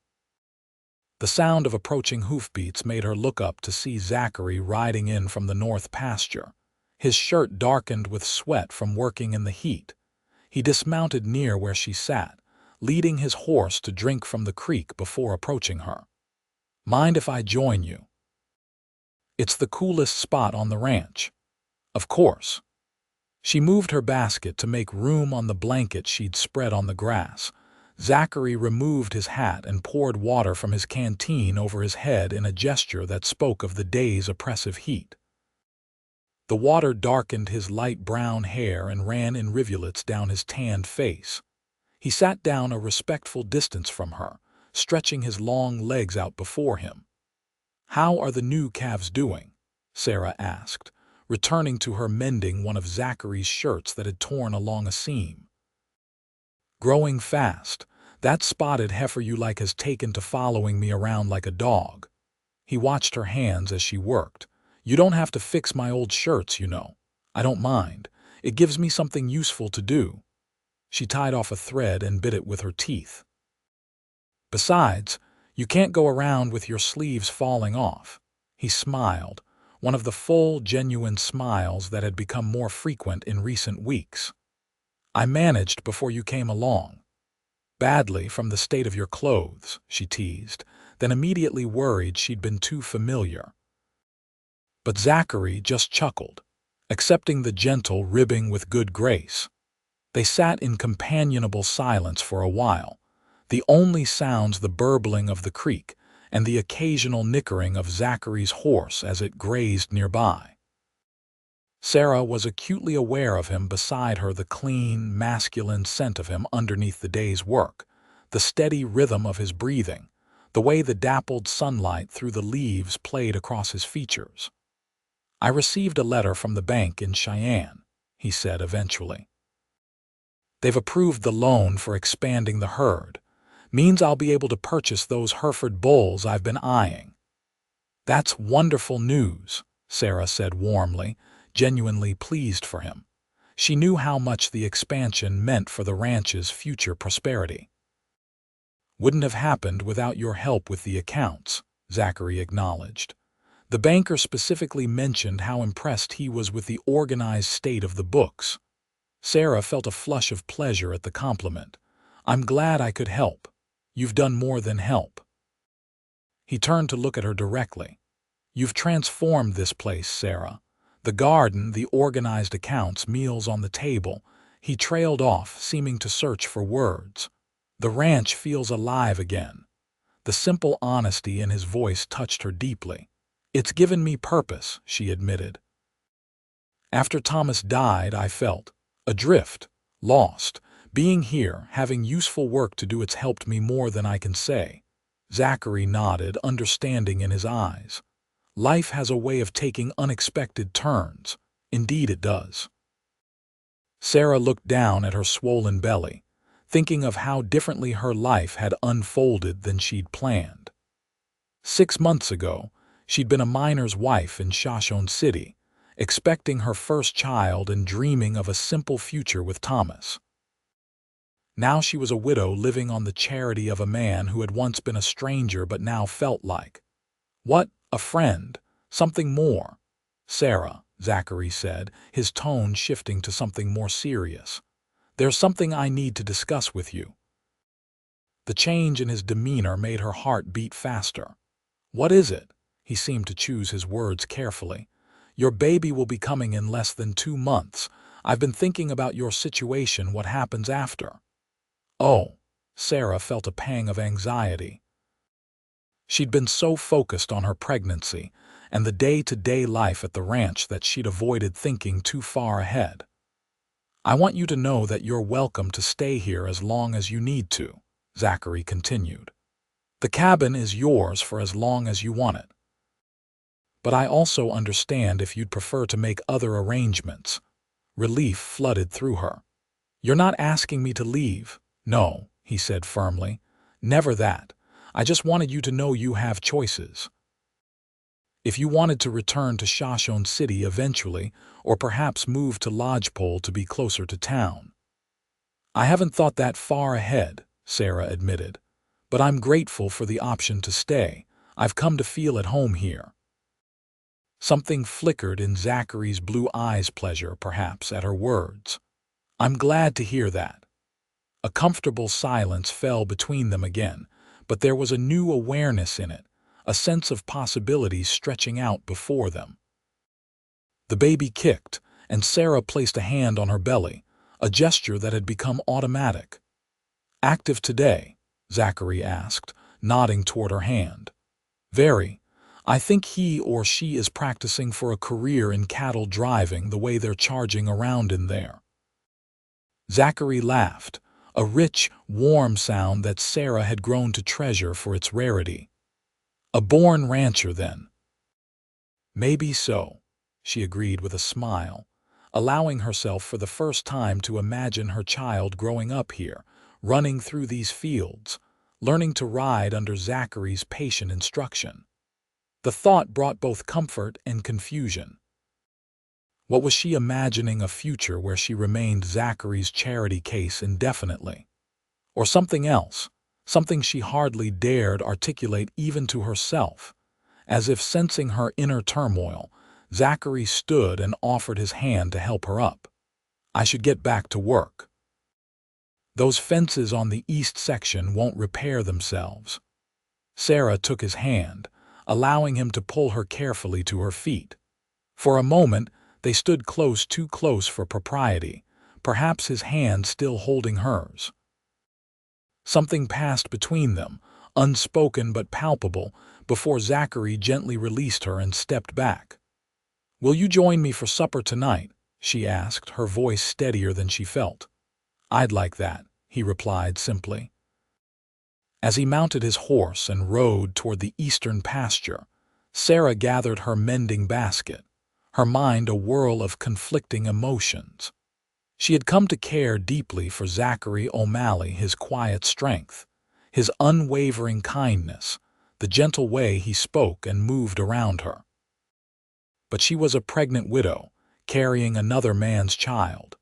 The sound of approaching hoofbeats made her look up to see Zachary riding in from the north pasture, his shirt darkened with sweat from working in the heat. He dismounted near where she sat, leading his horse to drink from the creek before approaching her. "Mind if I join you? It's the coolest spot on the ranch." "Of course." She moved her basket to make room on the blanket she'd spread on the grass. Zachary removed his hat and poured water from his canteen over his head in a gesture that spoke of the day's oppressive heat. The water darkened his light brown hair and ran in rivulets down his tanned face. He sat down a respectful distance from her, stretching his long legs out before him. "How are the new calves doing?" Sarah asked, returning to her mending one of Zachary's shirts that had torn along a seam. "Growing fast. That spotted heifer you like has taken to following me around like a dog." He watched her hands as she worked. "You don't have to fix my old shirts, you know. I don't mind. It gives me something useful to do." She tied off a thread and bit it with her teeth. "Besides, you can't go around with your sleeves falling off." He smiled, one of the full, genuine smiles that had become more frequent in recent weeks. "I managed before you came along." "Badly from the state of your clothes," she teased, then immediately worried she'd been too familiar. But Zachary just chuckled, accepting the gentle ribbing with good grace. They sat in companionable silence for a while, the only sounds the burbling of the creek and the occasional nickering of Zachary's horse as it grazed nearby. Sarah was acutely aware of him beside her, the clean, masculine scent of him underneath the day's work, the steady rhythm of his breathing, the way the dappled sunlight through the leaves played across his features. "I received a letter from the bank in Cheyenne," he said eventually. "They've approved the loan for expanding the herd. Means I'll be able to purchase those Hereford bulls I've been eyeing." "That's wonderful news," Sarah said warmly, genuinely pleased for him. She knew how much the expansion meant for the ranch's future prosperity. "Wouldn't have happened without your help with the accounts," Zachary acknowledged. The banker specifically mentioned how impressed he was with the organized state of the books. Sarah felt a flush of pleasure at the compliment. "I'm glad I could help. You've done more than help." He turned to look at her directly. "You've transformed this place, Sarah. The garden, the organized accounts, meals on the table." He trailed off, seeming to search for words. "The ranch feels alive again." The simple honesty in his voice touched her deeply. "It's given me purpose," she admitted. "After Thomas died, I felt adrift, lost. Being here, having useful work to do, it's helped me more than I can say." Zachary nodded, understanding in his eyes. "Life has a way of taking unexpected turns." "Indeed it does." Sarah looked down at her swollen belly, thinking of how differently her life had unfolded than she'd planned. 6 months ago, she'd been a miner's wife in Shoshone City, expecting her first child and dreaming of a simple future with Thomas. Now she was a widow living on the charity of a man who had once been a stranger but now felt like a friend, something more. "Sarah," Zachary said, his tone shifting to something more serious, "there's something I need to discuss with you." The change in his demeanor made her heart beat faster. "What is it?" He seemed to choose his words carefully. "Your baby will be coming in less than 2 months. I've been thinking about your situation, what happens after." "Oh." Sarah felt a pang of anxiety. She'd been so focused on her pregnancy and the day-to-day life at the ranch that she'd avoided thinking too far ahead. "I want you to know that you're welcome to stay here as long as you need to," Zachary continued. "The cabin is yours for as long as you want it. But I also understand if you'd prefer to make other arrangements." Relief flooded through her. "You're not asking me to leave." "No," he said firmly. "Never that. I just wanted you to know you have choices. If you wanted to return to Shoshone City eventually, or perhaps move to Lodgepole to be closer to town." "I haven't thought that far ahead," Sarah admitted. "But I'm grateful for the option to stay. I've come to feel at home here." Something flickered in Zachary's blue eyes, pleasure perhaps at her words. "I'm glad to hear that." A comfortable silence fell between them again, but there was a new awareness in it, a sense of possibilities stretching out before them. The baby kicked, and Sarah placed a hand on her belly, a gesture that had become automatic. "Active today?" Zachary asked, nodding toward her hand. "Very. I think he or she is practicing for a career in cattle driving the way they're charging around in there." Zachary laughed, a rich, warm sound that Sarah had grown to treasure for its rarity. "A born rancher, then?" "Maybe so," she agreed with a smile, allowing herself for the first time to imagine her child growing up here, running through these fields, learning to ride under Zachary's patient instruction. The thought brought both comfort and confusion. What was she imagining? A future where she remained Zachary's charity case indefinitely? Or something else, something she hardly dared articulate even to herself? As if sensing her inner turmoil, Zachary stood and offered his hand to help her up. "I should get back to work. Those fences on the east section won't repair themselves." Sarah took his hand, allowing him to pull her carefully to her feet. For a moment, they stood close, too close for propriety, perhaps his hand still holding hers. Something passed between them, unspoken but palpable, before Zachary gently released her and stepped back. "Will you join me for supper tonight?" she asked, her voice steadier than she felt. "I'd like that," he replied simply. As he mounted his horse and rode toward the eastern pasture, Sarah gathered her mending basket, her mind a whirl of conflicting emotions. She had come to care deeply for Zachary O'Malley, his quiet strength, his unwavering kindness, the gentle way he spoke and moved around her. But she was a pregnant widow, carrying another man's child.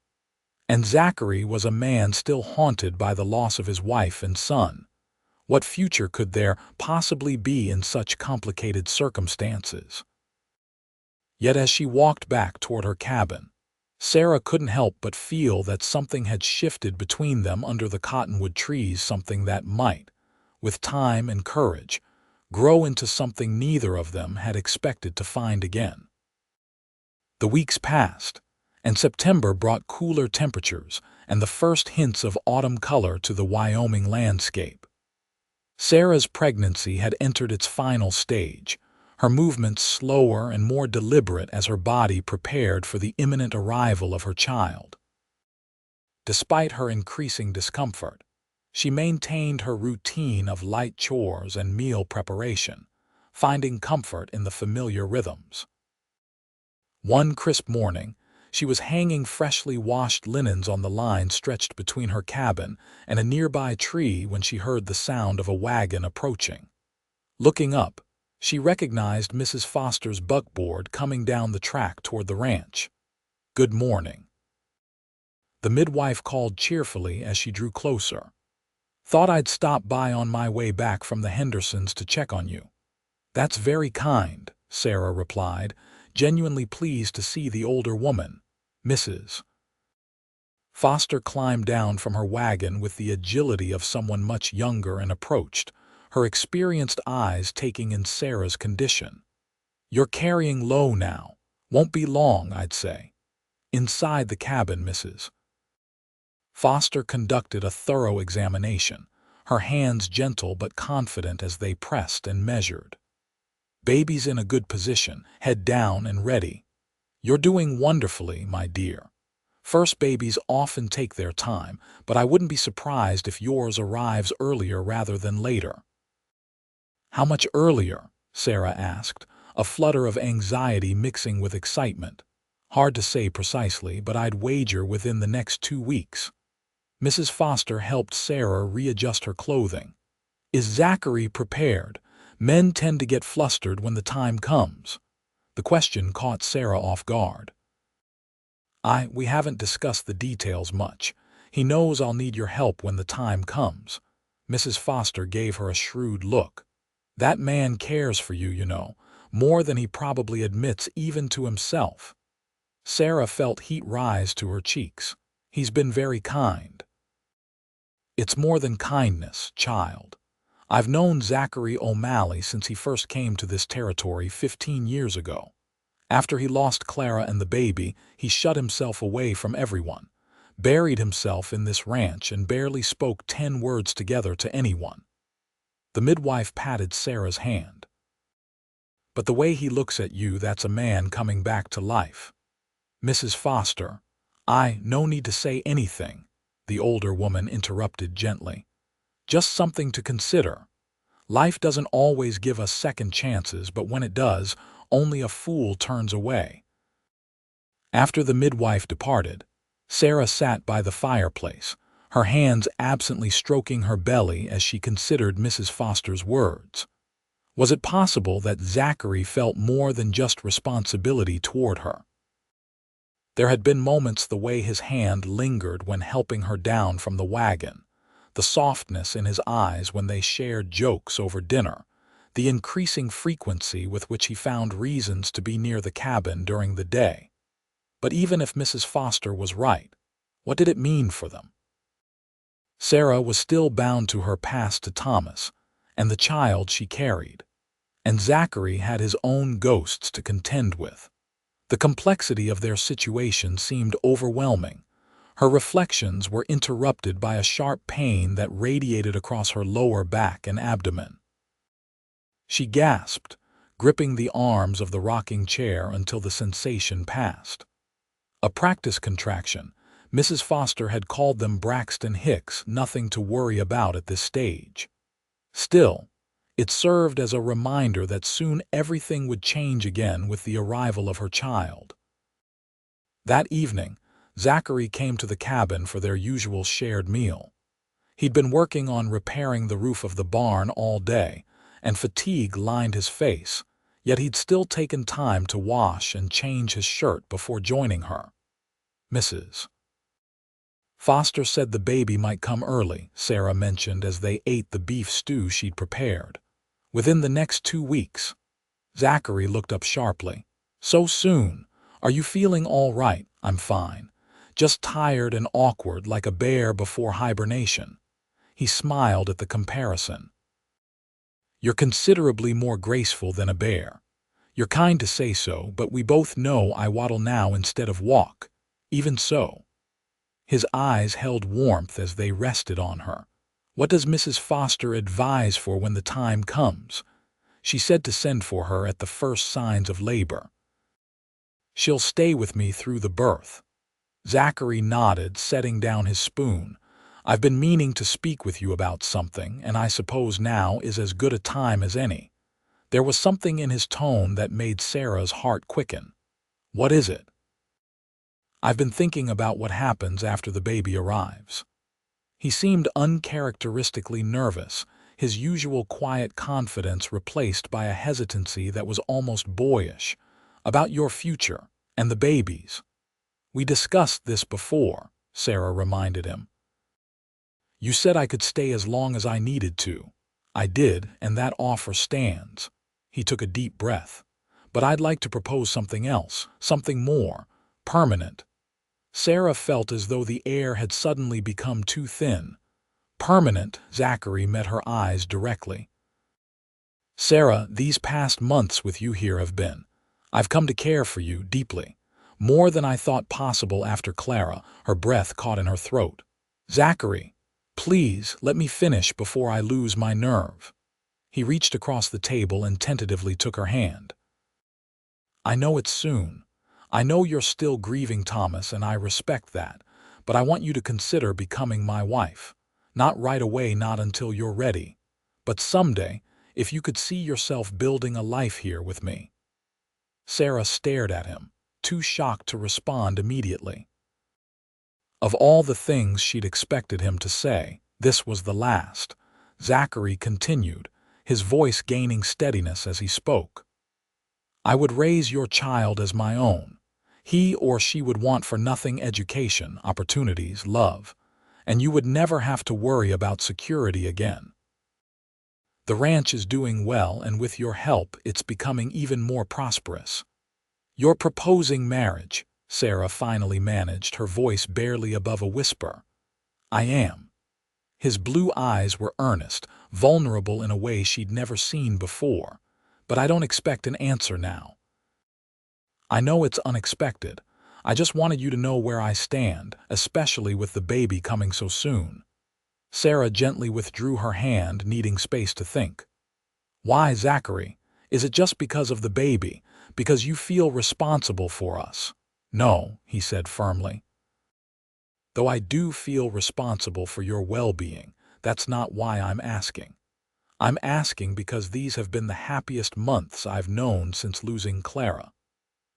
And Zachary was a man still haunted by the loss of his wife and son. What future could there possibly be in such complicated circumstances? Yet as she walked back toward her cabin, Sarah couldn't help but feel that something had shifted between them under the cottonwood trees, something that might, with time and courage, grow into something neither of them had expected to find again. The weeks passed, and September brought cooler temperatures and the first hints of autumn color to the Wyoming landscape. Sarah's pregnancy had entered its final stage, her movements slower and more deliberate as her body prepared for the imminent arrival of her child. Despite her increasing discomfort, she maintained her routine of light chores and meal preparation, finding comfort in the familiar rhythms. One crisp morning, she was hanging freshly washed linens on the line stretched between her cabin and a nearby tree when she heard the sound of a wagon approaching. Looking up, she recognized Mrs. Foster's buckboard coming down the track toward the ranch. "Good morning," the midwife called cheerfully as she drew closer. "Thought I'd stop by on my way back from the Hendersons to check on you." "That's very kind," Sarah replied, genuinely pleased to see the older woman. "Mrs. Foster climbed down from her wagon with the agility of someone much younger and approached, her experienced eyes taking in Sarah's condition. "You're carrying low now. Won't be long, I'd say." Inside the cabin, Mrs. Foster conducted a thorough examination, her hands gentle but confident as they pressed and measured. "Baby's in a good position, head down and ready." "You're doing wonderfully, my dear. First babies often take their time, but I wouldn't be surprised if yours arrives earlier rather than later." "How much earlier?" Sarah asked, a flutter of anxiety mixing with excitement. "Hard to say precisely, but I'd wager within the next 2 weeks. Mrs. Foster helped Sarah readjust her clothing. "Is Zachary prepared? Men tend to get flustered when the time comes." The question caught Sarah off guard. We haven't discussed the details much. He knows I'll need your help when the time comes." Mrs. Foster gave her a shrewd look. "That man cares for you, you know, more than he probably admits even to himself." Sarah felt heat rise to her cheeks. "He's been very kind." "It's more than kindness, child. I've known Zachary O'Malley since he first came to this territory 15 years ago. After he lost Clara and the baby, he shut himself away from everyone, buried himself in this ranch and barely spoke 10 words together to anyone. The midwife patted Sarah's hand. "But the way he looks at you, that's a man coming back to life." "Mrs. Foster, no need to say anything," the older woman interrupted gently. "Just something to consider. Life doesn't always give us second chances, but when it does, only a fool turns away." After the midwife departed, Sarah sat by the fireplace, her hands absently stroking her belly as she considered Mrs. Foster's words. Was it possible that Zachary felt more than just responsibility toward her? There had been moments the way his hand lingered when helping her down from the wagon, the softness in his eyes when they shared jokes over dinner, the increasing frequency with which he found reasons to be near the cabin during the day. But even if Mrs. Foster was right, what did it mean for them? Sarah was still bound to her past to Thomas and the child she carried, and Zachary had his own ghosts to contend with. The complexity of their situation seemed overwhelming. Her reflections were interrupted by a sharp pain that radiated across her lower back and abdomen. She gasped, gripping the arms of the rocking chair until the sensation passed. A practice contraction. Mrs. Foster had called them Braxton Hicks, nothing to worry about at this stage. Still, it served as a reminder that soon everything would change again with the arrival of her child. That evening, Zachary came to the cabin for their usual shared meal. He'd been working on repairing the roof of the barn all day, and fatigue lined his face, yet he'd still taken time to wash and change his shirt before joining her. "Mrs. Foster said the baby might come early," Sarah mentioned as they ate the beef stew she'd prepared. "Within the next 2 weeks." Zachary looked up sharply. "So soon? Are you feeling all right?" "I'm fine. Just tired and awkward like a bear before hibernation." He smiled at the comparison. "You're considerably more graceful than a bear. You're kind to say so, but we both know I waddle now instead of walk. Even so." His eyes held warmth as they rested on her. "What does Mrs. Foster advise for when the time comes?" "She said to send for her at the first signs of labor." "She'll stay with me through the birth." Zachary nodded, setting down his spoon. "I've been meaning to speak with you about something, and I suppose now is as good a time as any." There was something in his tone that made Sarah's heart quicken. "What is it?" "I've been thinking about what happens after the baby arrives." He seemed uncharacteristically nervous, his usual quiet confidence replaced by a hesitancy that was almost boyish. "About your future, and the baby's." "We discussed this before," Sarah reminded him. "You said I could stay as long as I needed to." "I did, and that offer stands." He took a deep breath. "But I'd like to propose something else, something more permanent." Sarah felt as though the air had suddenly become too thin. "Permanent?" Zachary met her eyes directly. "Sarah, these past months with you here have been. I've come to care for you deeply. More than I thought possible after Clara." Her breath caught in her throat. "Zachary, please let me finish before I lose my nerve." He reached across the table and tentatively took her hand. "I know it's soon. I know you're still grieving Thomas, and I respect that, but I want you to consider becoming my wife. Not right away, not until you're ready. But someday, if you could see yourself building a life here with me." Sarah stared at him, too shocked to respond immediately. Of all the things she'd expected him to say, this was the last. Zachary continued, his voice gaining steadiness as he spoke. "I would raise your child as my own. He or she would want for nothing education, opportunities, love, and you would never have to worry about security again. The ranch is doing well, and with your help it's becoming even more prosperous. You're proposing marriage," Sarah finally managed, her voice barely above a whisper. "I am." His blue eyes were earnest, vulnerable in a way she'd never seen before. "But I don't expect an answer now." I know it's unexpected. I just wanted you to know where I stand, especially with the baby coming so soon." Sarah gently withdrew her hand, needing space to think. "Why, Zachary? Is it just because of the baby? Because you feel responsible for us?" "No," he said firmly. "Though I do feel responsible for your well-being, that's not why I'm asking. I'm asking because these have been the happiest months I've known since losing Clara.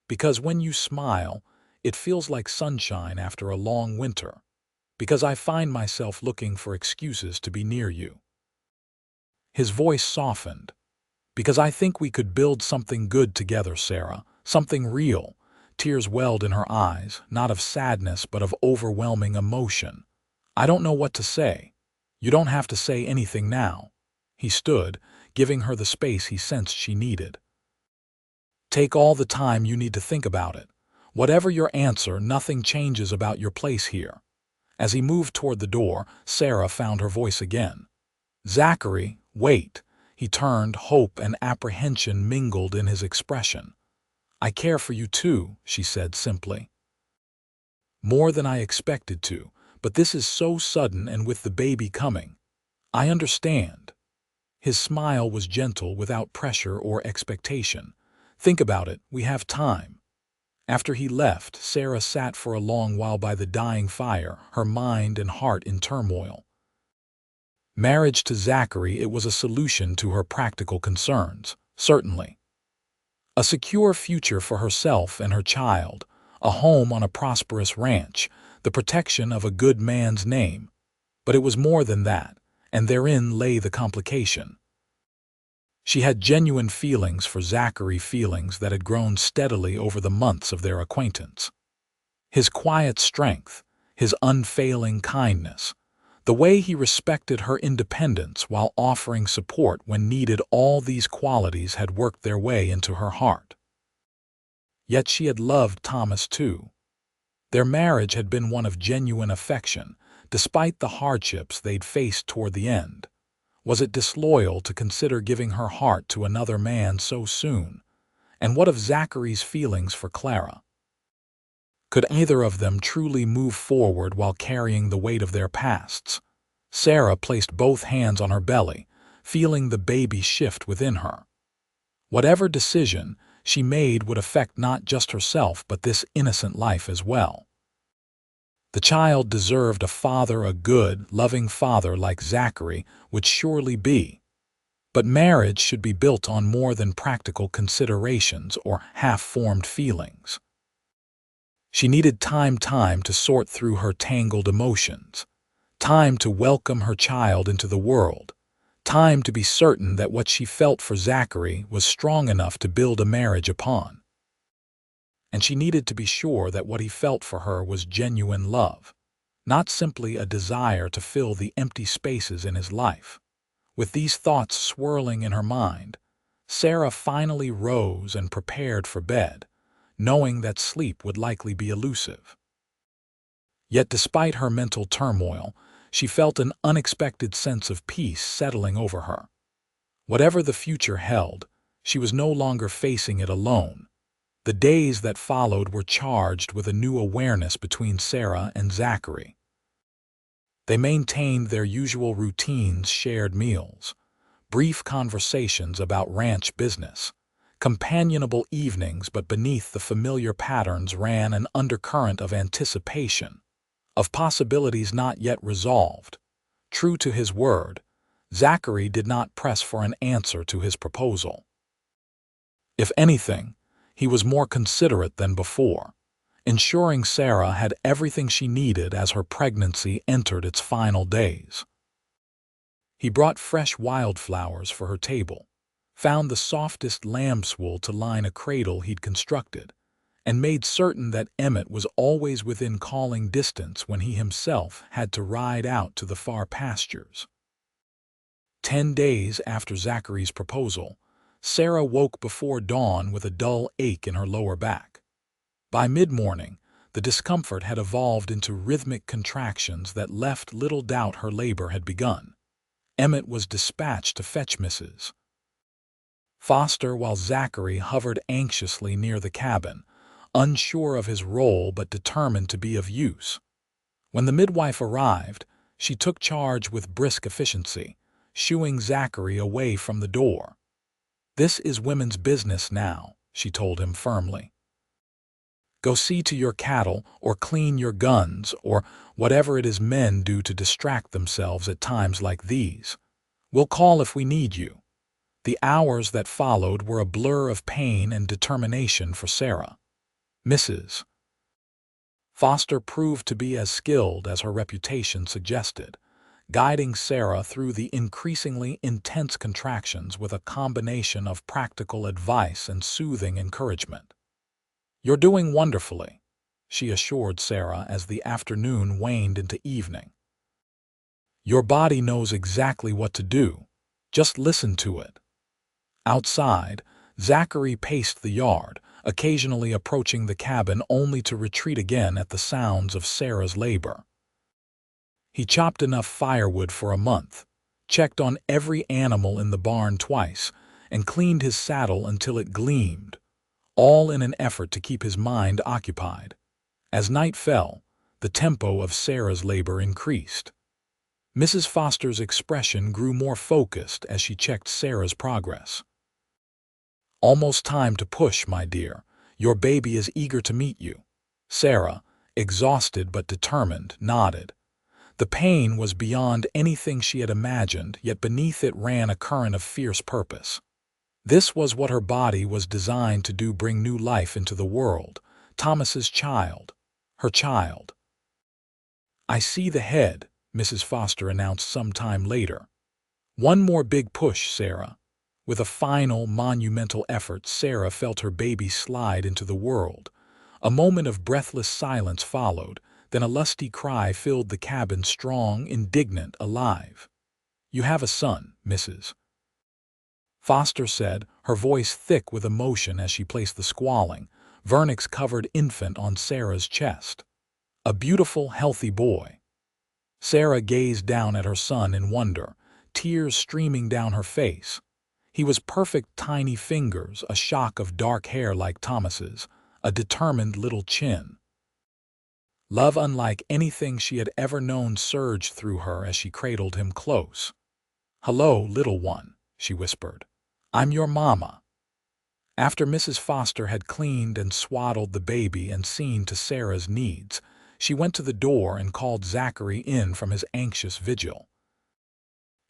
Because when you smile, it feels like sunshine after a long winter. Because I find myself looking for excuses to be near you." His voice softened. "Because I think we could build something good together, Sarah, something real." Tears welled in her eyes, not of sadness but of overwhelming emotion. "I don't know what to say." "You don't have to say anything now." He stood, giving her the space he sensed she needed. "Take all the time you need to think about it. Whatever your answer, nothing changes about your place here." As he moved toward the door, Sarah found her voice again. "Zachary, wait." He turned, hope and apprehension mingled in his expression. "I care for you too," she said simply. "More than I expected to, but this is so sudden and with the baby coming. I understand." His smile was gentle, without pressure or expectation. "Think about it, we have time." After he left, Sarah sat for a long while by the dying fire, her mind and heart in turmoil. Marriage to Zachary, it was a solution to her practical concerns, certainly. A secure future for herself and her child, a home on a prosperous ranch, the protection of a good man's name. But it was more than that, and therein lay the complication. She had genuine feelings for Zachary, feelings that had grown steadily over the months of their acquaintance. His quiet strength, his unfailing kindness, the way he respected her independence while offering support when needed, all these qualities had worked their way into her heart. Yet she had loved Thomas too. Their marriage had been one of genuine affection, despite the hardships they'd faced toward the end. Was it disloyal to consider giving her heart to another man so soon? And what of Zachary's feelings for Clara? Could either of them truly move forward while carrying the weight of their pasts? Sarah placed both hands on her belly, feeling the baby shift within her. Whatever decision she made would affect not just herself but this innocent life as well. The child deserved a father, a good, loving father like Zachary would surely be. But marriage should be built on more than practical considerations or half-formed feelings. She needed time to sort through her tangled emotions, time to welcome her child into the world, time to be certain that what she felt for Zachary was strong enough to build a marriage upon. And she needed to be sure that what he felt for her was genuine love, not simply a desire to fill the empty spaces in his life. With these thoughts swirling in her mind, Sarah finally rose and prepared for bed, knowing that sleep would likely be elusive. Yet despite her mental turmoil, she felt an unexpected sense of peace settling over her. Whatever the future held, she was no longer facing it alone. The days that followed were charged with a new awareness between Sarah and Zachary. They maintained their usual routines, shared meals, brief conversations about ranch business, companionable evenings, but beneath the familiar patterns ran an undercurrent of anticipation, of possibilities not yet resolved. True to his word, Zachary did not press for an answer to his proposal. If anything, he was more considerate than before, ensuring Sarah had everything she needed as her pregnancy entered its final days. He brought fresh wildflowers for her table, found the softest lamb's wool to line a cradle he'd constructed, and made certain that Emmett was always within calling distance when he himself had to ride out to the far pastures. 10 days after Zachary's proposal, Sarah woke before dawn with a dull ache in her lower back. By mid-morning, the discomfort had evolved into rhythmic contractions that left little doubt her labor had begun. Emmett was dispatched to fetch Mrs. Foster while Zachary hovered anxiously near the cabin, unsure of his role but determined to be of use. When the midwife arrived, she took charge with brisk efficiency, shooing Zachary away from the door. "This is women's business now," she told him firmly. "Go see to your cattle or clean your guns or whatever it is men do to distract themselves at times like these. We'll call if we need you." The hours that followed were a blur of pain and determination for Sarah. Mrs. Foster proved to be as skilled as her reputation suggested, guiding Sarah through the increasingly intense contractions with a combination of practical advice and soothing encouragement. "You're doing wonderfully," she assured Sarah as the afternoon waned into evening. "Your body knows exactly what to do. Just listen to it." Outside, Zachary paced the yard, occasionally approaching the cabin only to retreat again at the sounds of Sarah's labor. He chopped enough firewood for a month, checked on every animal in the barn twice, and cleaned his saddle until it gleamed, all in an effort to keep his mind occupied. As night fell, the tempo of Sarah's labor increased. Mrs. Foster's expression grew more focused as she checked Sarah's progress. "Almost time to push, my dear. Your baby is eager to meet you." Sarah, exhausted but determined, nodded. The pain was beyond anything she had imagined, yet beneath it ran a current of fierce purpose. This was what her body was designed to do: bring new life into the world. Thomas's child. Her child. "I see the head," Mrs. Foster announced some time later. "One more big push, Sarah." With a final, monumental effort, Sarah felt her baby slide into the world. A moment of breathless silence followed, then a lusty cry filled the cabin, strong, indignant, alive. "You have a son, Mrs. Foster said, her voice thick with emotion as she placed the squalling, vernix-covered infant on Sarah's chest. "A beautiful, healthy boy." Sarah gazed down at her son in wonder, tears streaming down her face. He was perfect: tiny fingers, a shock of dark hair like Thomas's, a determined little chin. Love unlike anything she had ever known surged through her as she cradled him close. "Hello, little one," she whispered. "I'm your mama." After Mrs. Foster had cleaned and swaddled the baby and seen to Sarah's needs, she went to the door and called Zachary in from his anxious vigil.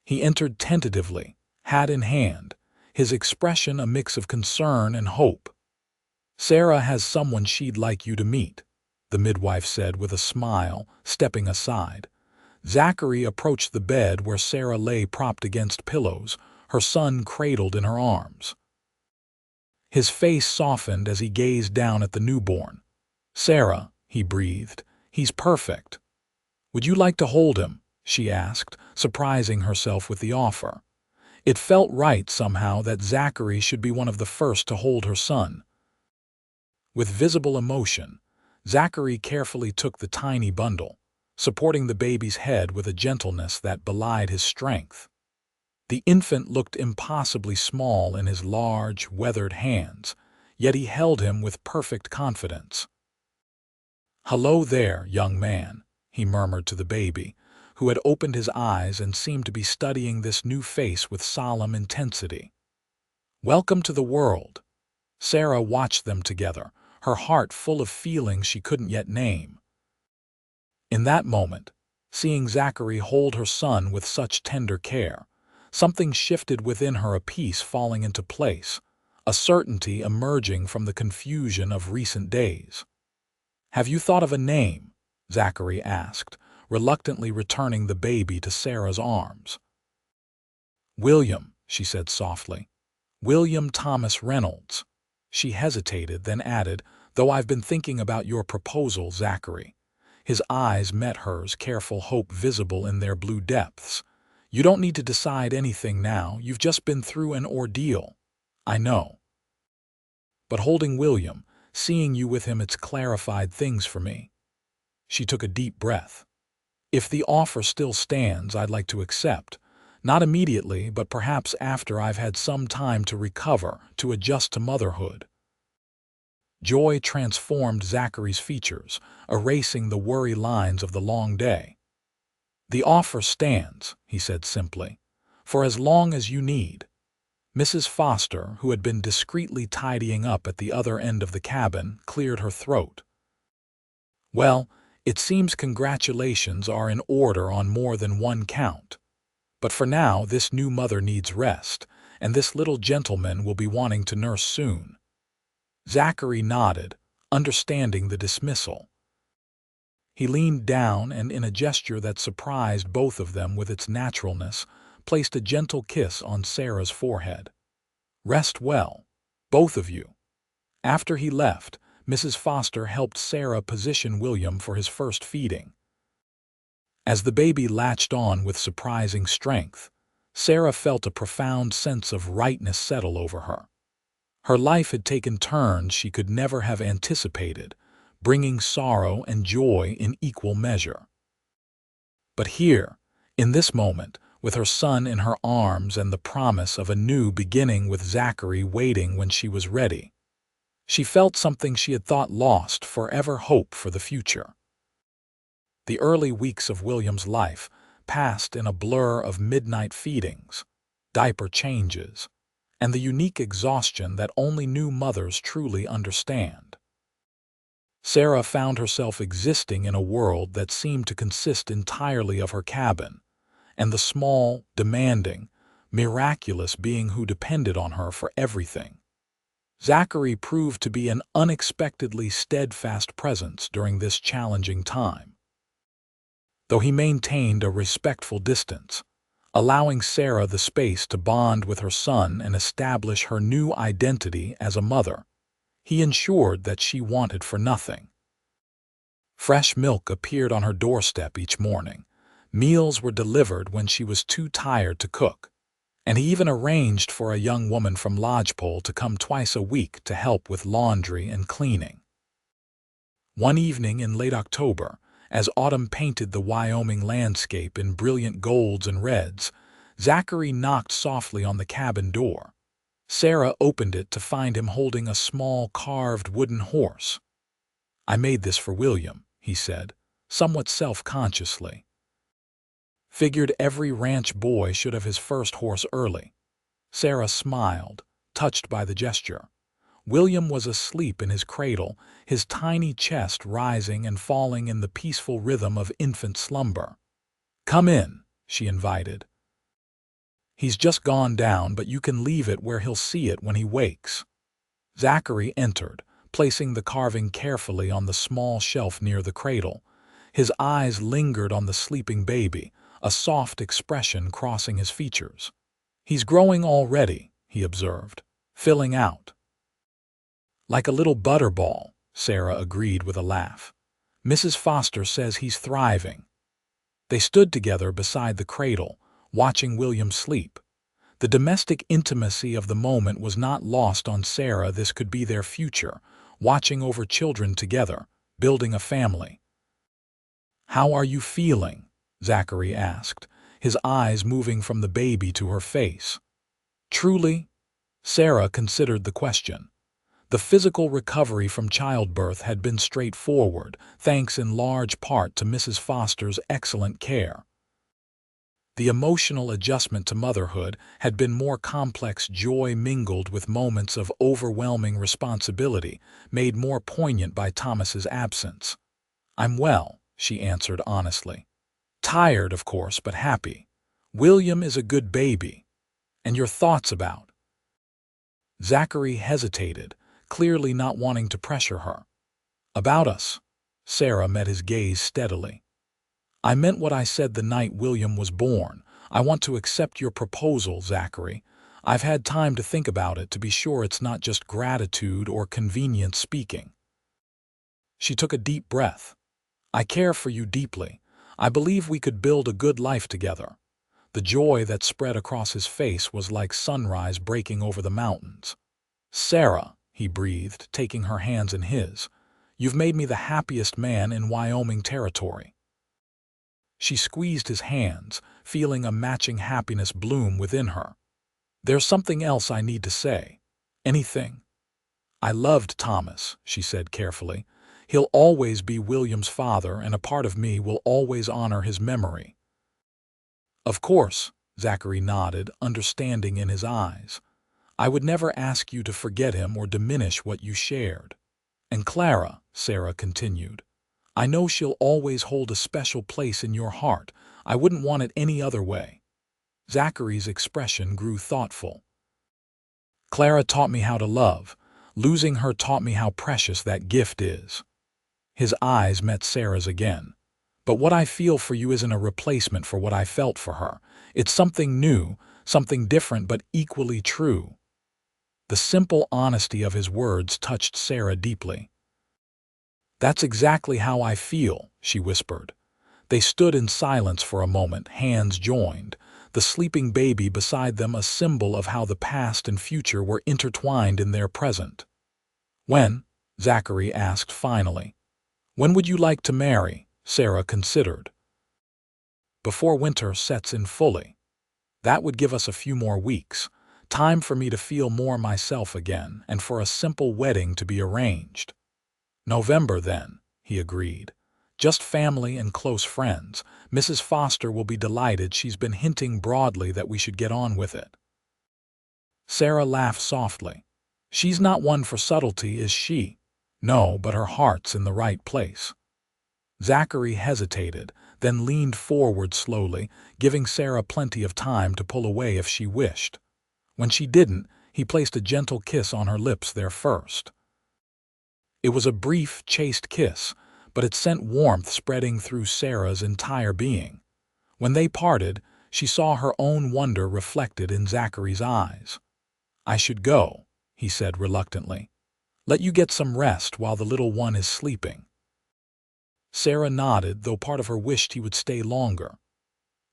He entered tentatively, hat in hand, his expression a mix of concern and hope. "Sarah has someone she'd like you to meet," the midwife said with a smile, stepping aside. Zachary approached the bed where Sarah lay propped against pillows, her son cradled in her arms. His face softened as he gazed down at the newborn. "Sarah," he breathed, "he's perfect." "Would you like to hold him?" she asked, surprising herself with the offer. It felt right somehow that Zachary should be one of the first to hold her son. With visible emotion, Zachary carefully took the tiny bundle, supporting the baby's head with a gentleness that belied his strength. The infant looked impossibly small in his large, weathered hands, yet he held him with perfect confidence. "Hello there, young man," he murmured to the baby, who had opened his eyes and seemed to be studying this new face with solemn intensity. "Welcome to the world." Sarah watched them together, her heart full of feelings she couldn't yet name. In that moment, seeing Zachary hold her son with such tender care, something shifted within her, a peace falling into place, a certainty emerging from the confusion of recent days. "Have you thought of a name?" Zachary asked, reluctantly returning the baby to Sarah's arms. "William," she said softly. "William Thomas Reynolds." She hesitated, then added, "Though I've been thinking about your proposal, Zachary." His eyes met hers, careful hope visible in their blue depths. "You don't need to decide anything now. You've just been through an ordeal." "I know. But holding William, seeing you with him, it's clarified things for me." She took a deep breath. "If the offer still stands, I'd like to accept. Not immediately, but perhaps after I've had some time to recover, to adjust to motherhood." Joy transformed Zachary's features, erasing the worry lines of the long day. "The offer stands," he said simply, "for as long as you need." Mrs. Foster, who had been discreetly tidying up at the other end of the cabin, cleared her throat. "Well, it seems congratulations are in order on more than one count. But for now, this new mother needs rest, and this little gentleman will be wanting to nurse soon." Zachary nodded, understanding the dismissal. He leaned down and, in a gesture that surprised both of them with its naturalness, placed a gentle kiss on Sarah's forehead. "Rest well, both of you." After he left, Mrs. Foster helped Sarah position William for his first feeding. As the baby latched on with surprising strength, Sarah felt a profound sense of rightness settle over her. Her life had taken turns she could never have anticipated, bringing sorrow and joy in equal measure. But here, in this moment, with her son in her arms and the promise of a new beginning with Zachary waiting when she was ready, she felt something she had thought lost forever: hope for the future. The early weeks of William's life passed in a blur of midnight feedings, diaper changes, and the unique exhaustion that only new mothers truly understand. Sarah found herself existing in a world that seemed to consist entirely of her cabin, and the small, demanding, miraculous being who depended on her for everything. Zachary proved to be an unexpectedly steadfast presence during this challenging time. Though he maintained a respectful distance, allowing Sarah the space to bond with her son and establish her new identity as a mother, he ensured that she wanted for nothing. Fresh milk appeared on her doorstep each morning, meals were delivered when she was too tired to cook, and he even arranged for a young woman from Lodgepole to come twice a week to help with laundry and cleaning. One evening in late October, as autumn painted the Wyoming landscape in brilliant golds and reds, Zachary knocked softly on the cabin door. Sarah opened it to find him holding a small carved wooden horse. "I made this for William," he said, somewhat self-consciously. "Figured every ranch boy should have his first horse early." Sarah smiled, touched by the gesture. William was asleep in his cradle, his tiny chest rising and falling in the peaceful rhythm of infant slumber. "Come in," she invited. "He's just gone down, but you can leave it where he'll see it when he wakes." Zachary entered, placing the carving carefully on the small shelf near the cradle. His eyes lingered on the sleeping baby, a soft expression crossing his features. "He's growing already," he observed, "filling out." "Like a little butterball," Sarah agreed with a laugh. "Mrs. Foster says he's thriving." They stood together beside the cradle, watching William sleep. The domestic intimacy of the moment was not lost on Sarah. This could be their future, watching over children together, building a family. "How are you feeling?" Zachary asked, his eyes moving from the baby to her face. "Truly?" Sarah considered the question. The physical recovery from childbirth had been straightforward, thanks in large part to Mrs. Foster's excellent care. The emotional adjustment to motherhood had been more complex, joy mingled with moments of overwhelming responsibility, made more poignant by Thomas's absence. "I'm well," she answered honestly. "Tired, of course, but happy. William is a good baby. And your thoughts about?" Zachary hesitated, clearly not wanting to pressure her. "About us?" Sarah met his gaze steadily. "I meant what I said the night William was born. I want to accept your proposal, Zachary. I've had time to think about it to be sure it's not just gratitude or convenient speaking." She took a deep breath. "I care for you deeply. I believe we could build a good life together." The joy that spread across his face was like sunrise breaking over the mountains. "Sarah," he breathed, taking her hands in his, "you've made me the happiest man in Wyoming Territory." She squeezed his hands, feeling a matching happiness bloom within her. "There's something else I need to say." "Anything?" "I loved Thomas," she said carefully. "He'll always be William's father, and a part of me will always honor his memory." "Of course," Zachary nodded, understanding in his eyes. "I would never ask you to forget him or diminish what you shared." "And Clara," Sarah continued, "I know she'll always hold a special place in your heart. I wouldn't want it any other way." Zachary's expression grew thoughtful. "Clara taught me how to love. Losing her taught me how precious that gift is." His eyes met Sarah's again. "But what I feel for you isn't a replacement for what I felt for her. It's something new, something different but equally true." The simple honesty of his words touched Sarah deeply. "That's exactly how I feel," she whispered. They stood in silence for a moment, hands joined, the sleeping baby beside them a symbol of how the past and future were intertwined in their present. "When?" Zachary asked finally. "When would you like to marry?" Sarah considered. "Before winter sets in fully. That would give us a few more weeks, time for me to feel more myself again, and for a simple wedding to be arranged." "November, then," he agreed. "Just family and close friends. Mrs. Foster will be delighted. She's been hinting broadly that we should get on with it." Sarah laughed softly. "She's not one for subtlety, is she?" "No, but her heart's in the right place." Zachary hesitated, then leaned forward slowly, giving Sarah plenty of time to pull away if she wished. When she didn't, he placed a gentle kiss on her lips there first. It was a brief, chaste kiss, but it sent warmth spreading through Sarah's entire being. When they parted, she saw her own wonder reflected in Zachary's eyes. "I should go," he said reluctantly. "Let you get some rest while the little one is sleeping." Sarah nodded, though part of her wished he would stay longer.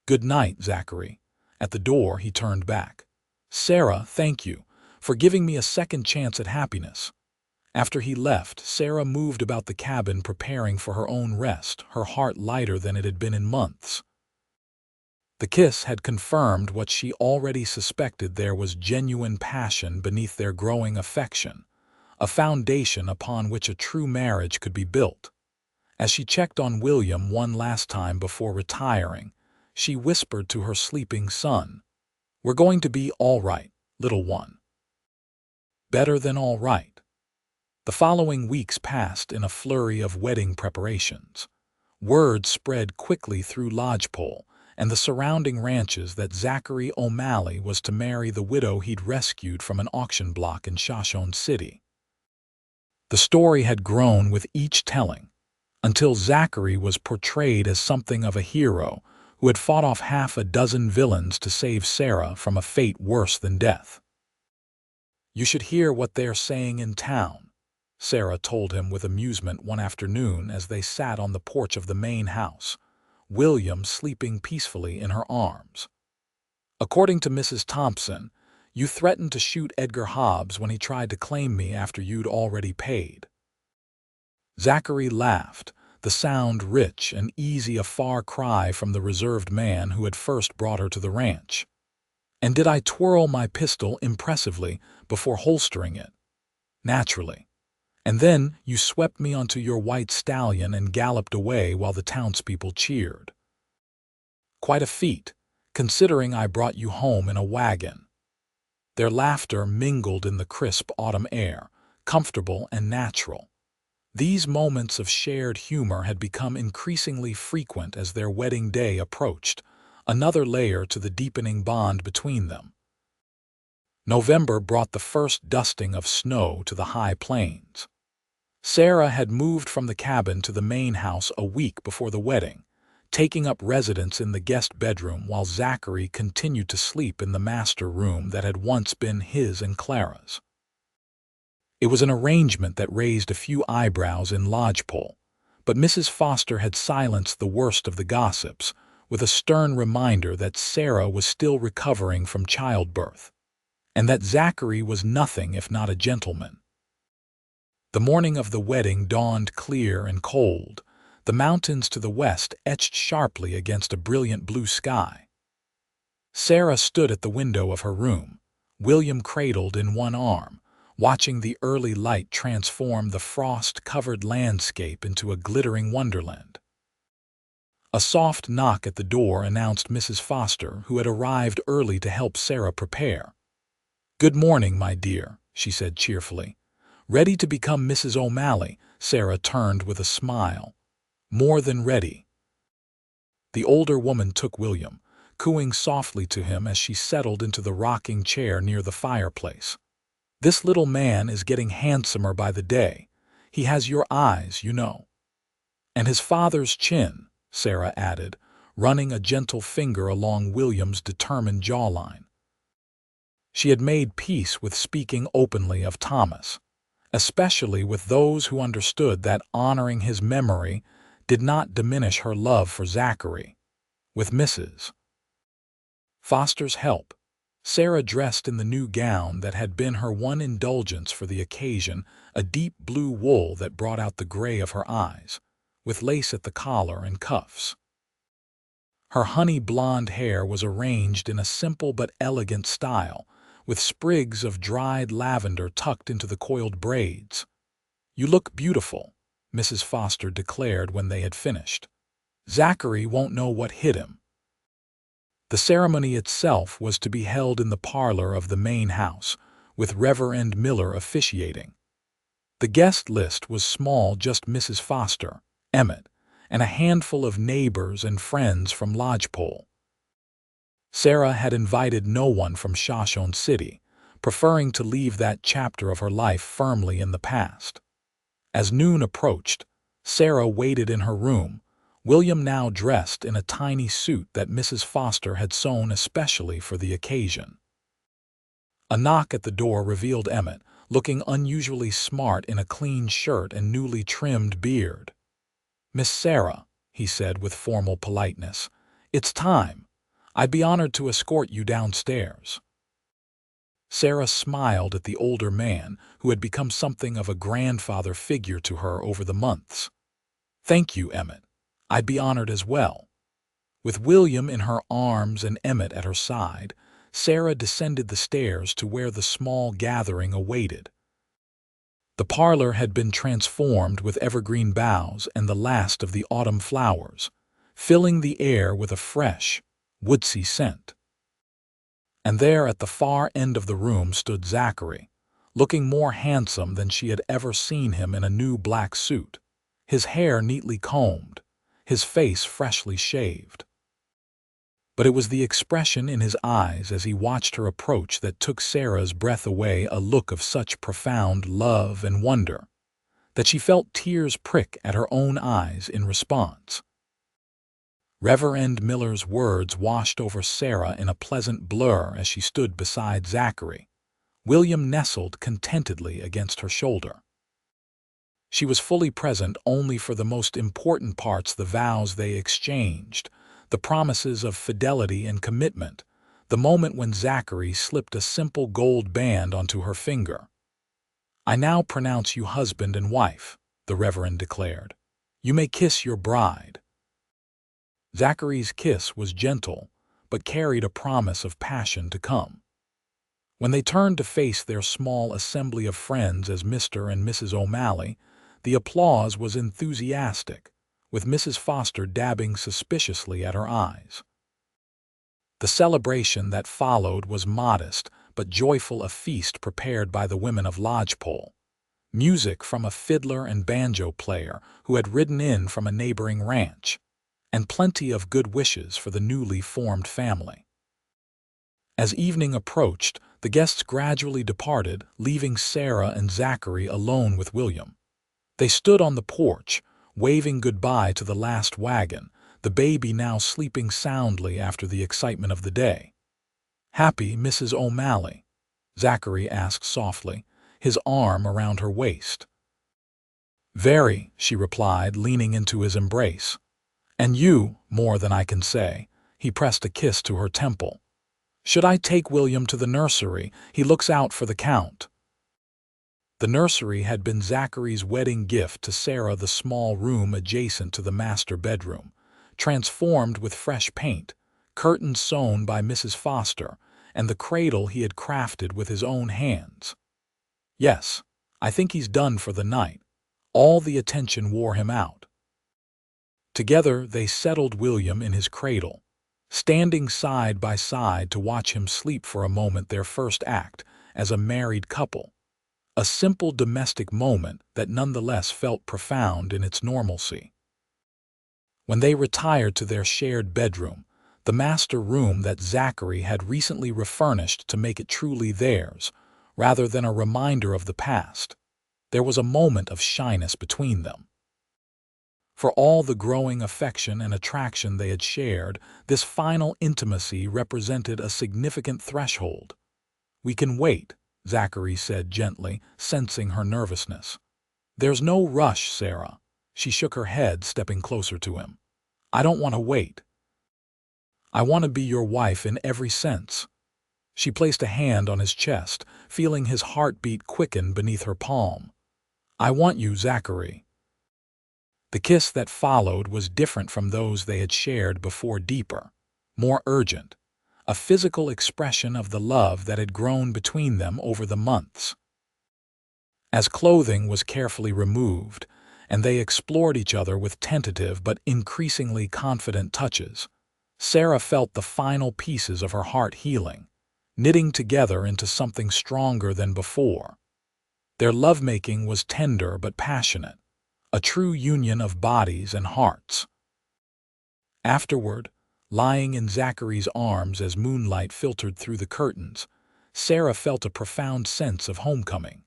"Good night, Zachary." At the door, he turned back. "Sarah, thank you for giving me a second chance at happiness." After he left, Sarah moved about the cabin preparing for her own rest, her heart lighter than it had been in months. The kiss had confirmed what she already suspected: there was genuine passion beneath their growing affection, a foundation upon which a true marriage could be built. As she checked on William one last time before retiring, she whispered to her sleeping son, "We're going to be all right, little one." Better than all right. The following weeks passed in a flurry of wedding preparations. Word spread quickly through Lodgepole and the surrounding ranches that Zachary O'Malley was to marry the widow he'd rescued from an auction block in Shoshone City. The story had grown with each telling, until Zachary was portrayed as something of a hero who had fought off half a dozen villains to save Sarah from a fate worse than death. "You should hear what they're saying in town," Sarah told him with amusement one afternoon as they sat on the porch of the main house, William sleeping peacefully in her arms. "According to Mrs. Thompson, you threatened to shoot Edgar Hobbs when he tried to claim me after you'd already paid." Zachary laughed, the sound rich and easy, a far cry from the reserved man who had first brought her to the ranch. "And did I twirl my pistol impressively before holstering it?" "Naturally. And then you swept me onto your white stallion and galloped away while the townspeople cheered." "Quite a feat, considering I brought you home in a wagon." Their laughter mingled in the crisp autumn air, comfortable and natural. These moments of shared humor had become increasingly frequent as their wedding day approached, another layer to the deepening bond between them. November brought the first dusting of snow to the high plains. Sarah had moved from the cabin to the main house a week before the wedding, taking up residence in the guest bedroom while Zachary continued to sleep in the master room that had once been his and Clara's. It was an arrangement that raised a few eyebrows in Lodgepole, but Mrs. Foster had silenced the worst of the gossips with a stern reminder that Sarah was still recovering from childbirth, and that Zachary was nothing if not a gentleman. The morning of the wedding dawned clear and cold, the mountains to the west etched sharply against a brilliant blue sky. Sarah stood at the window of her room, William cradled in one arm, watching the early light transform the frost-covered landscape into a glittering wonderland. A soft knock at the door announced Mrs. Foster, who had arrived early to help Sarah prepare. "Good morning, my dear," she said cheerfully. "Ready to become Mrs. O'Malley?" Sarah turned with a smile. "More than ready." The older woman took William, cooing softly to him as she settled into the rocking chair near the fireplace. "This little man is getting handsomer by the day. He has your eyes, you know." "And his father's chin," Sarah added, running a gentle finger along William's determined jawline. She had made peace with speaking openly of Thomas, especially with those who understood that honoring his memory did not diminish her love for Zachary. With Mrs. Foster's help, Sarah dressed in the new gown that had been her one indulgence for the occasion, a deep blue wool that brought out the gray of her eyes, with lace at the collar and cuffs. Her honey blonde hair was arranged in a simple but elegant style, with sprigs of dried lavender tucked into the coiled braids. "You look beautiful," Mrs. Foster declared when they had finished. "Zachary won't know what hit him." The ceremony itself was to be held in the parlor of the main house, with Reverend Miller officiating. The guest list was small, just Mrs. Foster, Emmett, and a handful of neighbors and friends from Lodgepole. Sarah had invited no one from Shoshone City, preferring to leave that chapter of her life firmly in the past. As noon approached, Sarah waited in her room, William now dressed in a tiny suit that Mrs. Foster had sewn especially for the occasion. A knock at the door revealed Emmett, looking unusually smart in a clean shirt and newly trimmed beard. "Miss Sarah," he said with formal politeness, "it's time. I'd be honored to escort you downstairs." Sarah smiled at the older man, who had become something of a grandfather figure to her over the months. "Thank you, Emmett. I'd be honored as well." With William in her arms and Emmett at her side, Sarah descended the stairs to where the small gathering awaited. The parlor had been transformed with evergreen boughs and the last of the autumn flowers, filling the air with a fresh, woodsy scent. And there at the far end of the room stood Zachary, looking more handsome than she had ever seen him in a new black suit, his hair neatly combed, his face freshly shaved. But it was the expression in his eyes as he watched her approach that took Sarah's breath away, a look of such profound love and wonder that she felt tears prick at her own eyes in response. Reverend Miller's words washed over Sarah in a pleasant blur as she stood beside Zachary. William nestled contentedly against her shoulder. She was fully present only for the most important parts, the vows they exchanged, the promises of fidelity and commitment, the moment when Zachary slipped a simple gold band onto her finger. "I now pronounce you husband and wife," the Reverend declared. "You may kiss your bride." Zachary's kiss was gentle, but carried a promise of passion to come. When they turned to face their small assembly of friends as Mr. and Mrs. O'Malley, the applause was enthusiastic, with Mrs. Foster dabbing suspiciously at her eyes. The celebration that followed was modest but joyful, a feast prepared by the women of Lodgepole. Music from a fiddler and banjo player who had ridden in from a neighboring ranch, and plenty of good wishes for the newly formed family. As evening approached, the guests gradually departed, leaving Sarah and Zachary alone with William. They stood on the porch, waving goodbye to the last wagon, the baby now sleeping soundly after the excitement of the day. "Happy, Mrs. O'Malley?" Zachary asked softly, his arm around her waist. "Very," she replied, leaning into his embrace. "And you, more than I can say." He pressed a kiss to her temple. "Should I take William to the nursery? He looks out for the count." The nursery had been Zachary's wedding gift to Sarah, the small room adjacent to the master bedroom, transformed with fresh paint, curtains sewn by Mrs. Foster, and the cradle he had crafted with his own hands. Yes, I think he's done for the night. All the attention wore him out. Together they settled William in his cradle, standing side by side to watch him sleep for a moment, their first act as a married couple. A simple domestic moment that nonetheless felt profound in its normalcy. When they retired to their shared bedroom, the master room that Zachary had recently refurnished to make it truly theirs, rather than a reminder of the past, there was a moment of shyness between them. For all the growing affection and attraction they had shared, this final intimacy represented a significant threshold. "We can wait," Zachary said gently, sensing her nervousness. "There's no rush, Sarah." She shook her head, stepping closer to him. "I don't want to wait. I want to be your wife in every sense." She placed a hand on his chest, feeling his heartbeat quicken beneath her palm. "I want you, Zachary." The kiss that followed was different from those they had shared before, deeper, more urgent, a physical expression of the love that had grown between them over the months. As clothing was carefully removed, and they explored each other with tentative but increasingly confident touches, Sarah felt the final pieces of her heart healing, knitting together into something stronger than before. Their lovemaking was tender but passionate, a true union of bodies and hearts. Afterward, lying in Zachary's arms as moonlight filtered through the curtains, Sarah felt a profound sense of homecoming.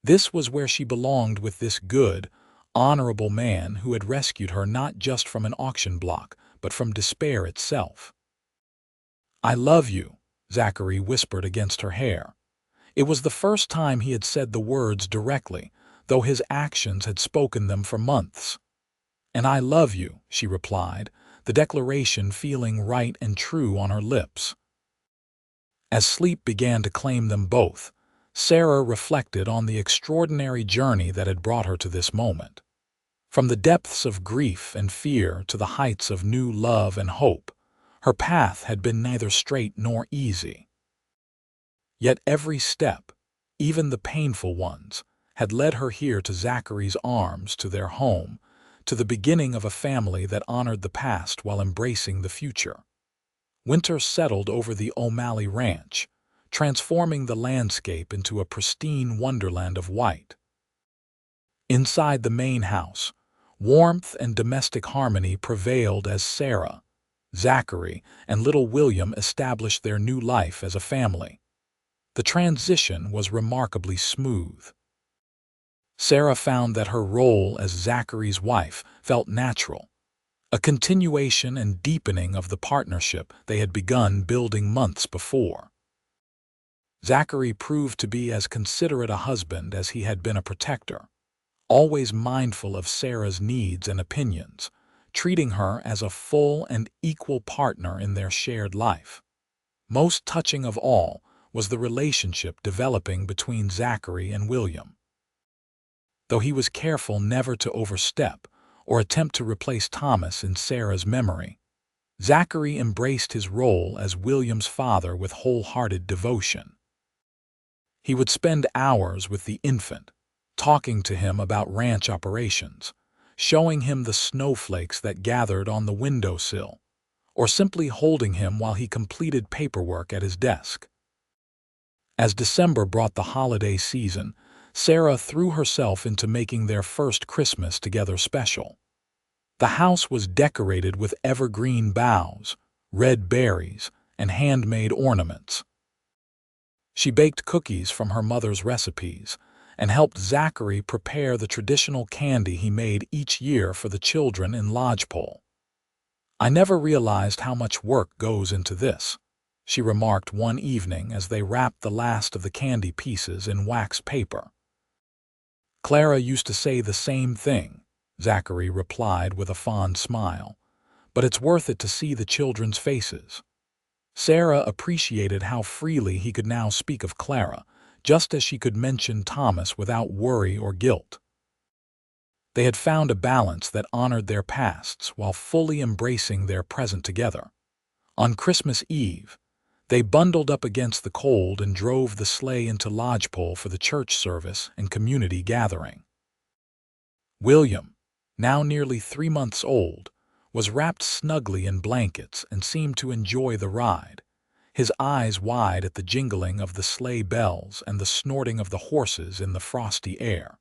This was where she belonged, with this good, honorable man who had rescued her not just from an auction block, but from despair itself. "I love you," Zachary whispered against her hair. It was the first time he had said the words directly, though his actions had spoken them for months. "And I love you," she replied, the declaration feeling right and true on her lips. As sleep began to claim them both, Sarah reflected on the extraordinary journey that had brought her to this moment. From the depths of grief and fear to the heights of new love and hope, her path had been neither straight nor easy. Yet every step, even the painful ones, had led her here, to Zachary's arms, to their home, to the beginning of a family that honored the past while embracing the future. Winter settled over the O'Malley ranch, transforming the landscape into a pristine wonderland of white. Inside the main house, warmth and domestic harmony prevailed as Sarah, Zachary, and little William established their new life as a family. The transition was remarkably smooth. Sarah found that her role as Zachary's wife felt natural, a continuation and deepening of the partnership they had begun building months before. Zachary proved to be as considerate a husband as he had been a protector, always mindful of Sarah's needs and opinions, treating her as a full and equal partner in their shared life. Most touching of all was the relationship developing between Zachary and William. Though he was careful never to overstep or attempt to replace Thomas in Sarah's memory, Zachary embraced his role as William's father with wholehearted devotion. He would spend hours with the infant, talking to him about ranch operations, showing him the snowflakes that gathered on the windowsill, or simply holding him while he completed paperwork at his desk. As December brought the holiday season, Sarah threw herself into making their first Christmas together special. The house was decorated with evergreen boughs, red berries, and handmade ornaments. She baked cookies from her mother's recipes and helped Zachary prepare the traditional candy he made each year for the children in Lodgepole. "I never realized how much work goes into this," she remarked one evening as they wrapped the last of the candy pieces in wax paper. "Clara used to say the same thing," Zachary replied with a fond smile, "but it's worth it to see the children's faces." Sarah appreciated how freely he could now speak of Clara, just as she could mention Thomas without worry or guilt. They had found a balance that honored their pasts while fully embracing their present together. On Christmas Eve, They bundled up against the cold and drove the sleigh into Lodgepole for the church service and community gathering. William, now nearly 3 months old, was wrapped snugly in blankets and seemed to enjoy the ride, his eyes wide at the jingling of the sleigh bells and the snorting of the horses in the frosty air.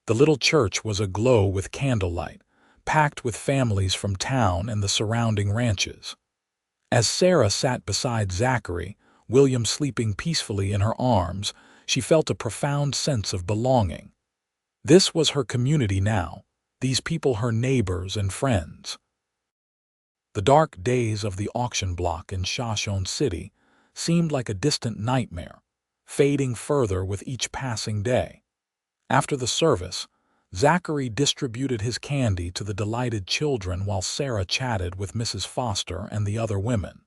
The little church was aglow with candlelight, packed with families from town and the surrounding ranches. As Sarah sat beside Zachary, William sleeping peacefully in her arms, she felt a profound sense of belonging. This was her community now, these people her neighbors and friends. The dark days of the auction block in Shoshone City seemed like a distant nightmare, fading further with each passing day. After the service, Zachary distributed his candy to the delighted children while Sarah chatted with Mrs. Foster and the other women.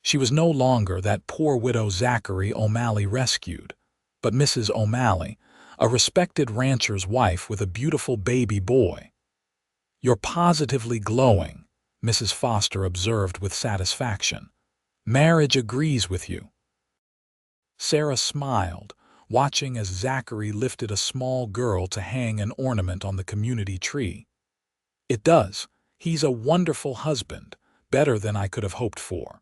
She was no longer that poor widow Zachary O'Malley rescued, but Mrs. O'Malley, a respected rancher's wife with a beautiful baby boy. "You're positively glowing," Mrs. Foster observed with satisfaction. "Marriage agrees with you." Sarah smiled, watching as Zachary lifted a small girl to hang an ornament on the community tree. "It does. He's a wonderful husband, better than I could have hoped for.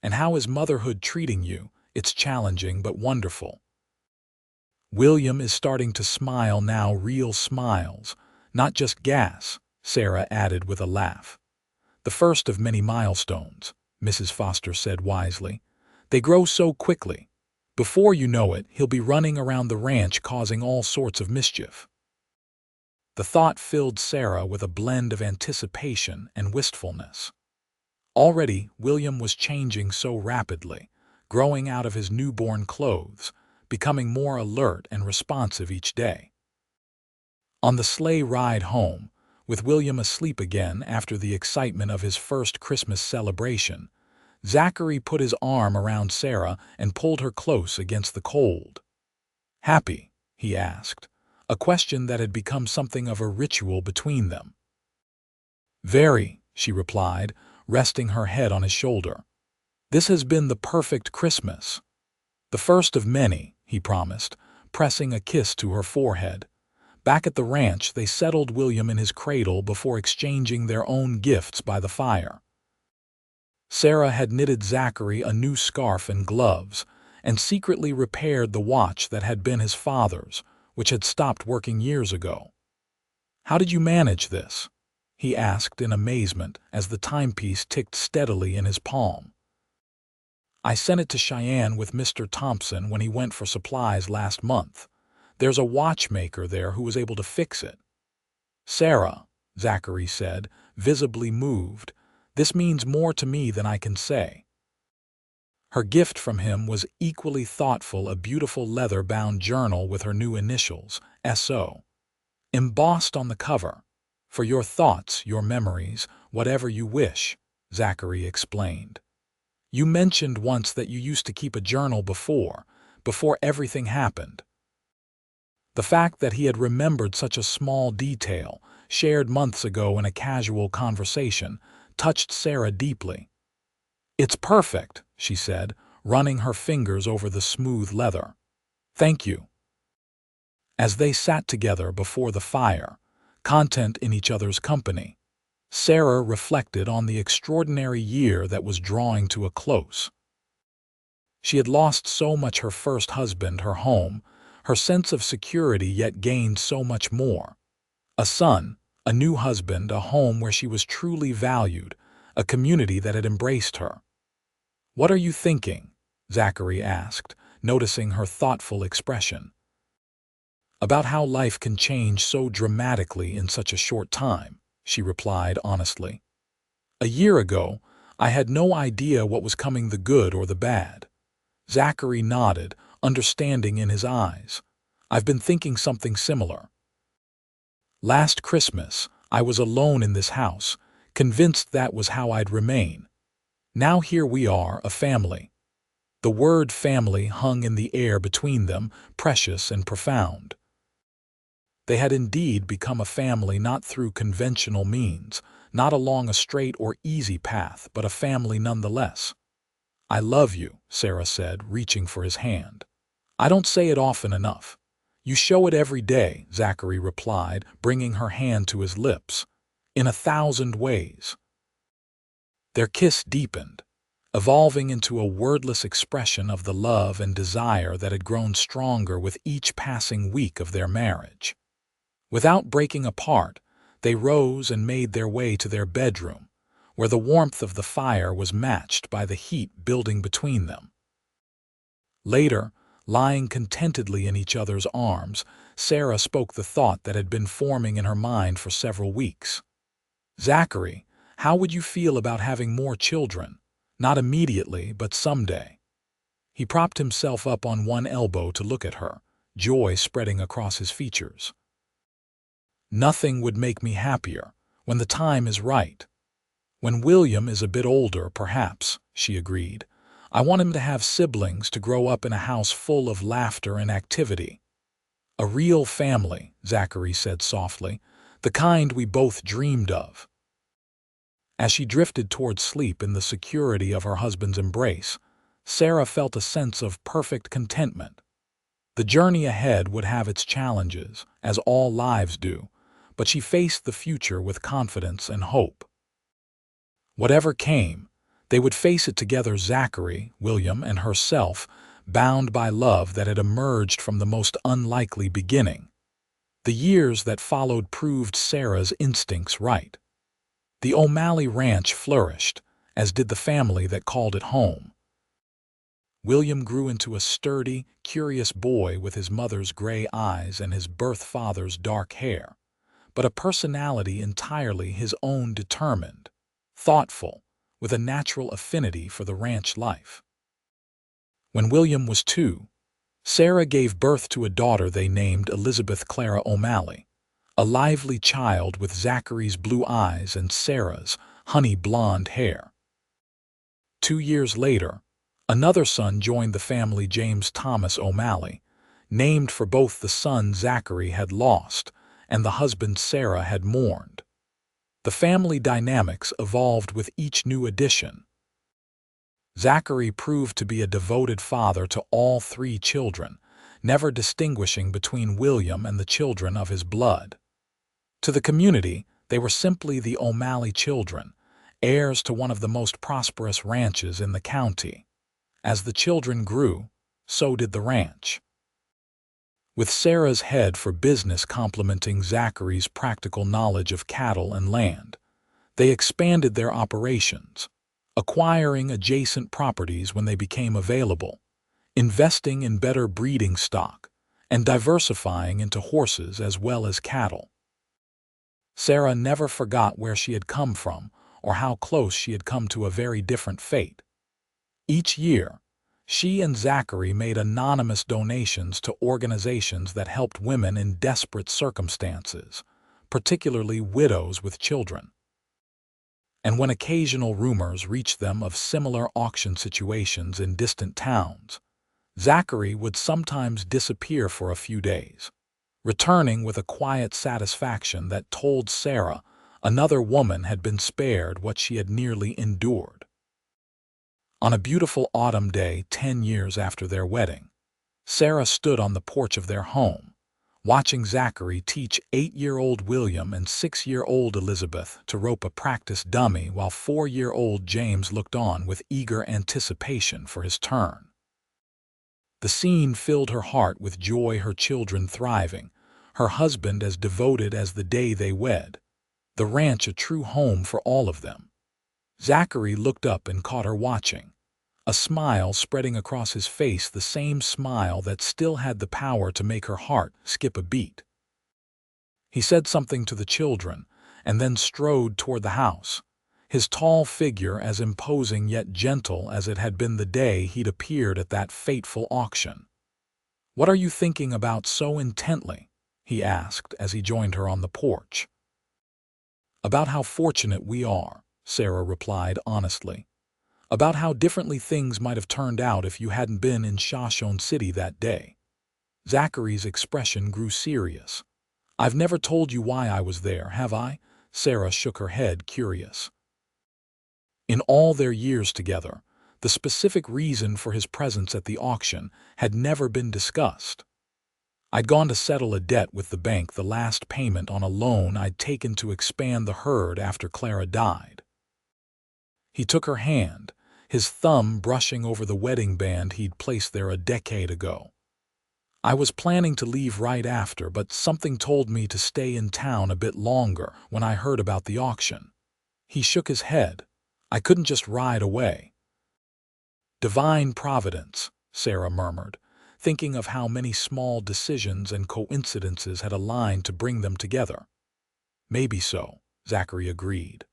And how is motherhood treating you? It's challenging but wonderful." William is starting to smile now, real smiles, not just gas, Sarah added with a laugh. "The first of many milestones," Mrs. Foster said wisely. "They grow so quickly. Before you know it, he'll be running around the ranch causing all sorts of mischief." The thought filled Sarah with a blend of anticipation and wistfulness. Already, William was changing so rapidly, growing out of his newborn clothes, becoming more alert and responsive each day. On the sleigh ride home, with William asleep again after the excitement of his first Christmas celebration, Zachary put his arm around Sarah and pulled her close against the cold. "Happy?" he asked, a question that had become something of a ritual between them. "Very," she replied, resting her head on his shoulder. "This has been the perfect Christmas." "The first of many," he promised, pressing a kiss to her forehead. Back at the ranch, they settled William in his cradle before exchanging their own gifts by the fire. Sarah had knitted Zachary a new scarf and gloves, and secretly repaired the watch that had been his father's, which had stopped working years ago. "How did you manage this?" he asked in amazement as the timepiece ticked steadily in his palm. "I sent it to Cheyenne with Mr. Thompson when he went for supplies last month. There's a watchmaker there who was able to fix it." "Sarah," Zachary said, visibly moved, "this means more to me than I can say." Her gift from him was equally thoughtful, a beautiful leather-bound journal with her new initials, S.O., embossed on the cover. "For your thoughts, your memories, whatever you wish," Zachary explained. "You mentioned once that you used to keep a journal before everything happened." The fact that he had remembered such a small detail, shared months ago in a casual conversation, touched Sarah deeply. "It's perfect," she said, running her fingers over the smooth leather. "Thank you." As they sat together before the fire, content in each other's company, Sarah reflected on the extraordinary year that was drawing to a close. She had lost so much: her first husband, her home, her sense of security, yet gained so much more. A son, a new husband, a home where she was truly valued, a community that had embraced her. "What are you thinking?" Zachary asked, noticing her thoughtful expression. "About how life can change so dramatically in such a short time," she replied honestly. "A year ago, I had no idea what was coming, the good or the bad." Zachary nodded, understanding in his eyes. "I've been thinking something similar. Last Christmas, I was alone in this house, convinced that was how I'd remain. Now here we are, a family." The word family hung in the air between them, precious and profound. They had indeed become a family, not through conventional means, not along a straight or easy path, but a family nonetheless. "I love you," Sarah said, reaching for his hand. "I don't say it often enough." "You show it every day," Zachary replied, bringing her hand to his lips. "In 1,000 ways." Their kiss deepened, evolving into a wordless expression of the love and desire that had grown stronger with each passing week of their marriage. Without breaking apart, they rose and made their way to their bedroom, where the warmth of the fire was matched by the heat building between them. Later, lying contentedly in each other's arms, Sarah spoke the thought that had been forming in her mind for several weeks. "Zachary, how would you feel about having more children? Not immediately, but someday." He propped himself up on one elbow to look at her, joy spreading across his features. "Nothing would make me happier. When the time is right. When William is a bit older, perhaps," she agreed. "I want him to have siblings, to grow up in a house full of laughter and activity." "A real family," Zachary said softly, "the kind we both dreamed of." As she drifted toward sleep in the security of her husband's embrace, Sarah felt a sense of perfect contentment. The journey ahead would have its challenges, as all lives do, but she faced the future with confidence and hope. Whatever came, they would face it together, Zachary, William, and herself, bound by love that had emerged from the most unlikely beginning. The years that followed proved Sarah's instincts right. The O'Malley ranch flourished, as did the family that called it home. William grew into a sturdy, curious boy with his mother's gray eyes and his birth father's dark hair, but a personality entirely his own, determined, thoughtful, with a natural affinity for the ranch life. When William was 2, Sarah gave birth to a daughter they named Elizabeth Clara O'Malley, a lively child with Zachary's blue eyes and Sarah's honey blonde hair. 2 years later, another son joined the family, James Thomas O'Malley, named for both the son Zachary had lost and the husband Sarah had mourned. The family dynamics evolved with each new addition. Zachary proved to be a devoted father to all 3 children, never distinguishing between William and the children of his blood. To the community, they were simply the O'Malley children, heirs to one of the most prosperous ranches in the county. As the children grew, so did the ranch. With Sarah's head for business complementing Zachary's practical knowledge of cattle and land, they expanded their operations, acquiring adjacent properties when they became available, investing in better breeding stock, and diversifying into horses as well as cattle. Sarah never forgot where she had come from or how close she had come to a very different fate. Each year, she and Zachary made anonymous donations to organizations that helped women in desperate circumstances, particularly widows with children. And when occasional rumors reached them of similar auction situations in distant towns, Zachary would sometimes disappear for a few days, returning with a quiet satisfaction that told Sarah another woman had been spared what she had nearly endured. On a beautiful autumn day 10 years after their wedding, Sarah stood on the porch of their home, watching Zachary teach 8-year-old William and 6-year-old Elizabeth to rope a practice dummy while 4-year-old James looked on with eager anticipation for his turn. The scene filled her heart with joy, her children thriving, her husband as devoted as the day they wed, the ranch a true home for all of them. Zachary looked up and caught her watching, a smile spreading across his face, the same smile that still had the power to make her heart skip a beat. He said something to the children and then strode toward the house, his tall figure as imposing yet gentle as it had been the day he'd appeared at that fateful auction. "What are you thinking about so intently?" he asked as he joined her on the porch. "About how fortunate we are," Sarah replied honestly. "About how differently things might have turned out if you hadn't been in Shoshone City that day." Zachary's expression grew serious. "I've never told you why I was there, have I?" Sarah shook her head, curious. In all their years together, The specific reason for his presence at the auction had never been discussed. I'd gone to settle a debt with the bank, the last payment on a loan I'd taken to expand the herd after Clara died. He took her hand, his thumb brushing over the wedding band he'd placed there a decade ago. I was planning to leave right after, but something told me to stay in town a bit longer when I heard about the auction. He shook his head. I couldn't just ride away. Divine providence, Sarah murmured, thinking of how many small decisions and coincidences had aligned to bring them together. Maybe so, Zachary agreed.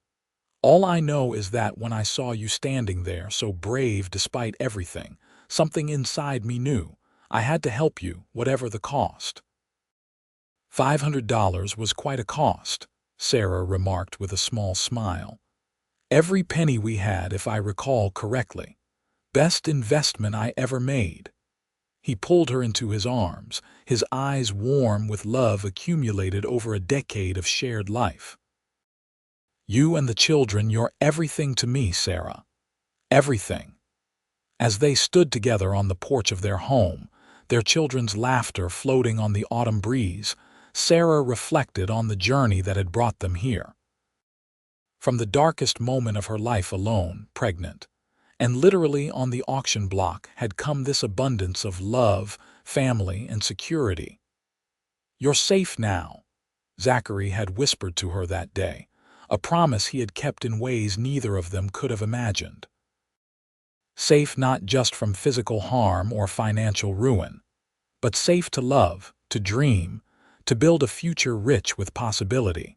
All I know is that when I saw you standing there, so brave despite everything, something inside me knew I had to help you, whatever the cost. $500 was quite a cost, Sarah remarked with a small smile. Every penny we had, if I recall correctly. Best investment I ever made. He pulled her into his arms, his eyes warm with love accumulated over a decade of shared life. You and the children, you're everything to me, Sarah. Everything. As they stood together on the porch of their home, their children's laughter floating on the autumn breeze, Sarah reflected on the journey that had brought them here. From the darkest moment of her life alone, pregnant, and literally on the auction block had come this abundance of love, family, and security. You're safe now, Zachary had whispered to her that day, a promise he had kept in ways neither of them could have imagined. Safe not just from physical harm or financial ruin, but safe to love, to dream, to build a future rich with possibility.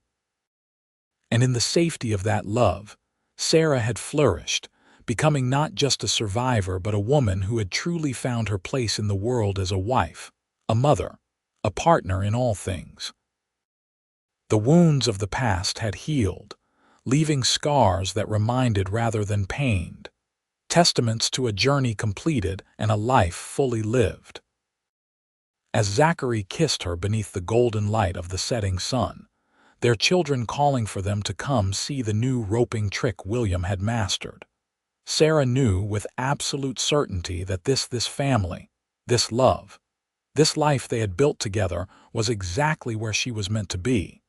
And in the safety of that love, Sarah had flourished, becoming not just a survivor but a woman who had truly found her place in the world as a wife, a mother, a partner in all things. The wounds of the past had healed, leaving scars that reminded rather than pained, testaments to a journey completed and a life fully lived. As Zachary kissed her beneath the golden light of the setting sun, their children calling for them to come see the new roping trick William had mastered, Sarah knew with absolute certainty that this family, this love, this life they had built together was exactly where she was meant to be.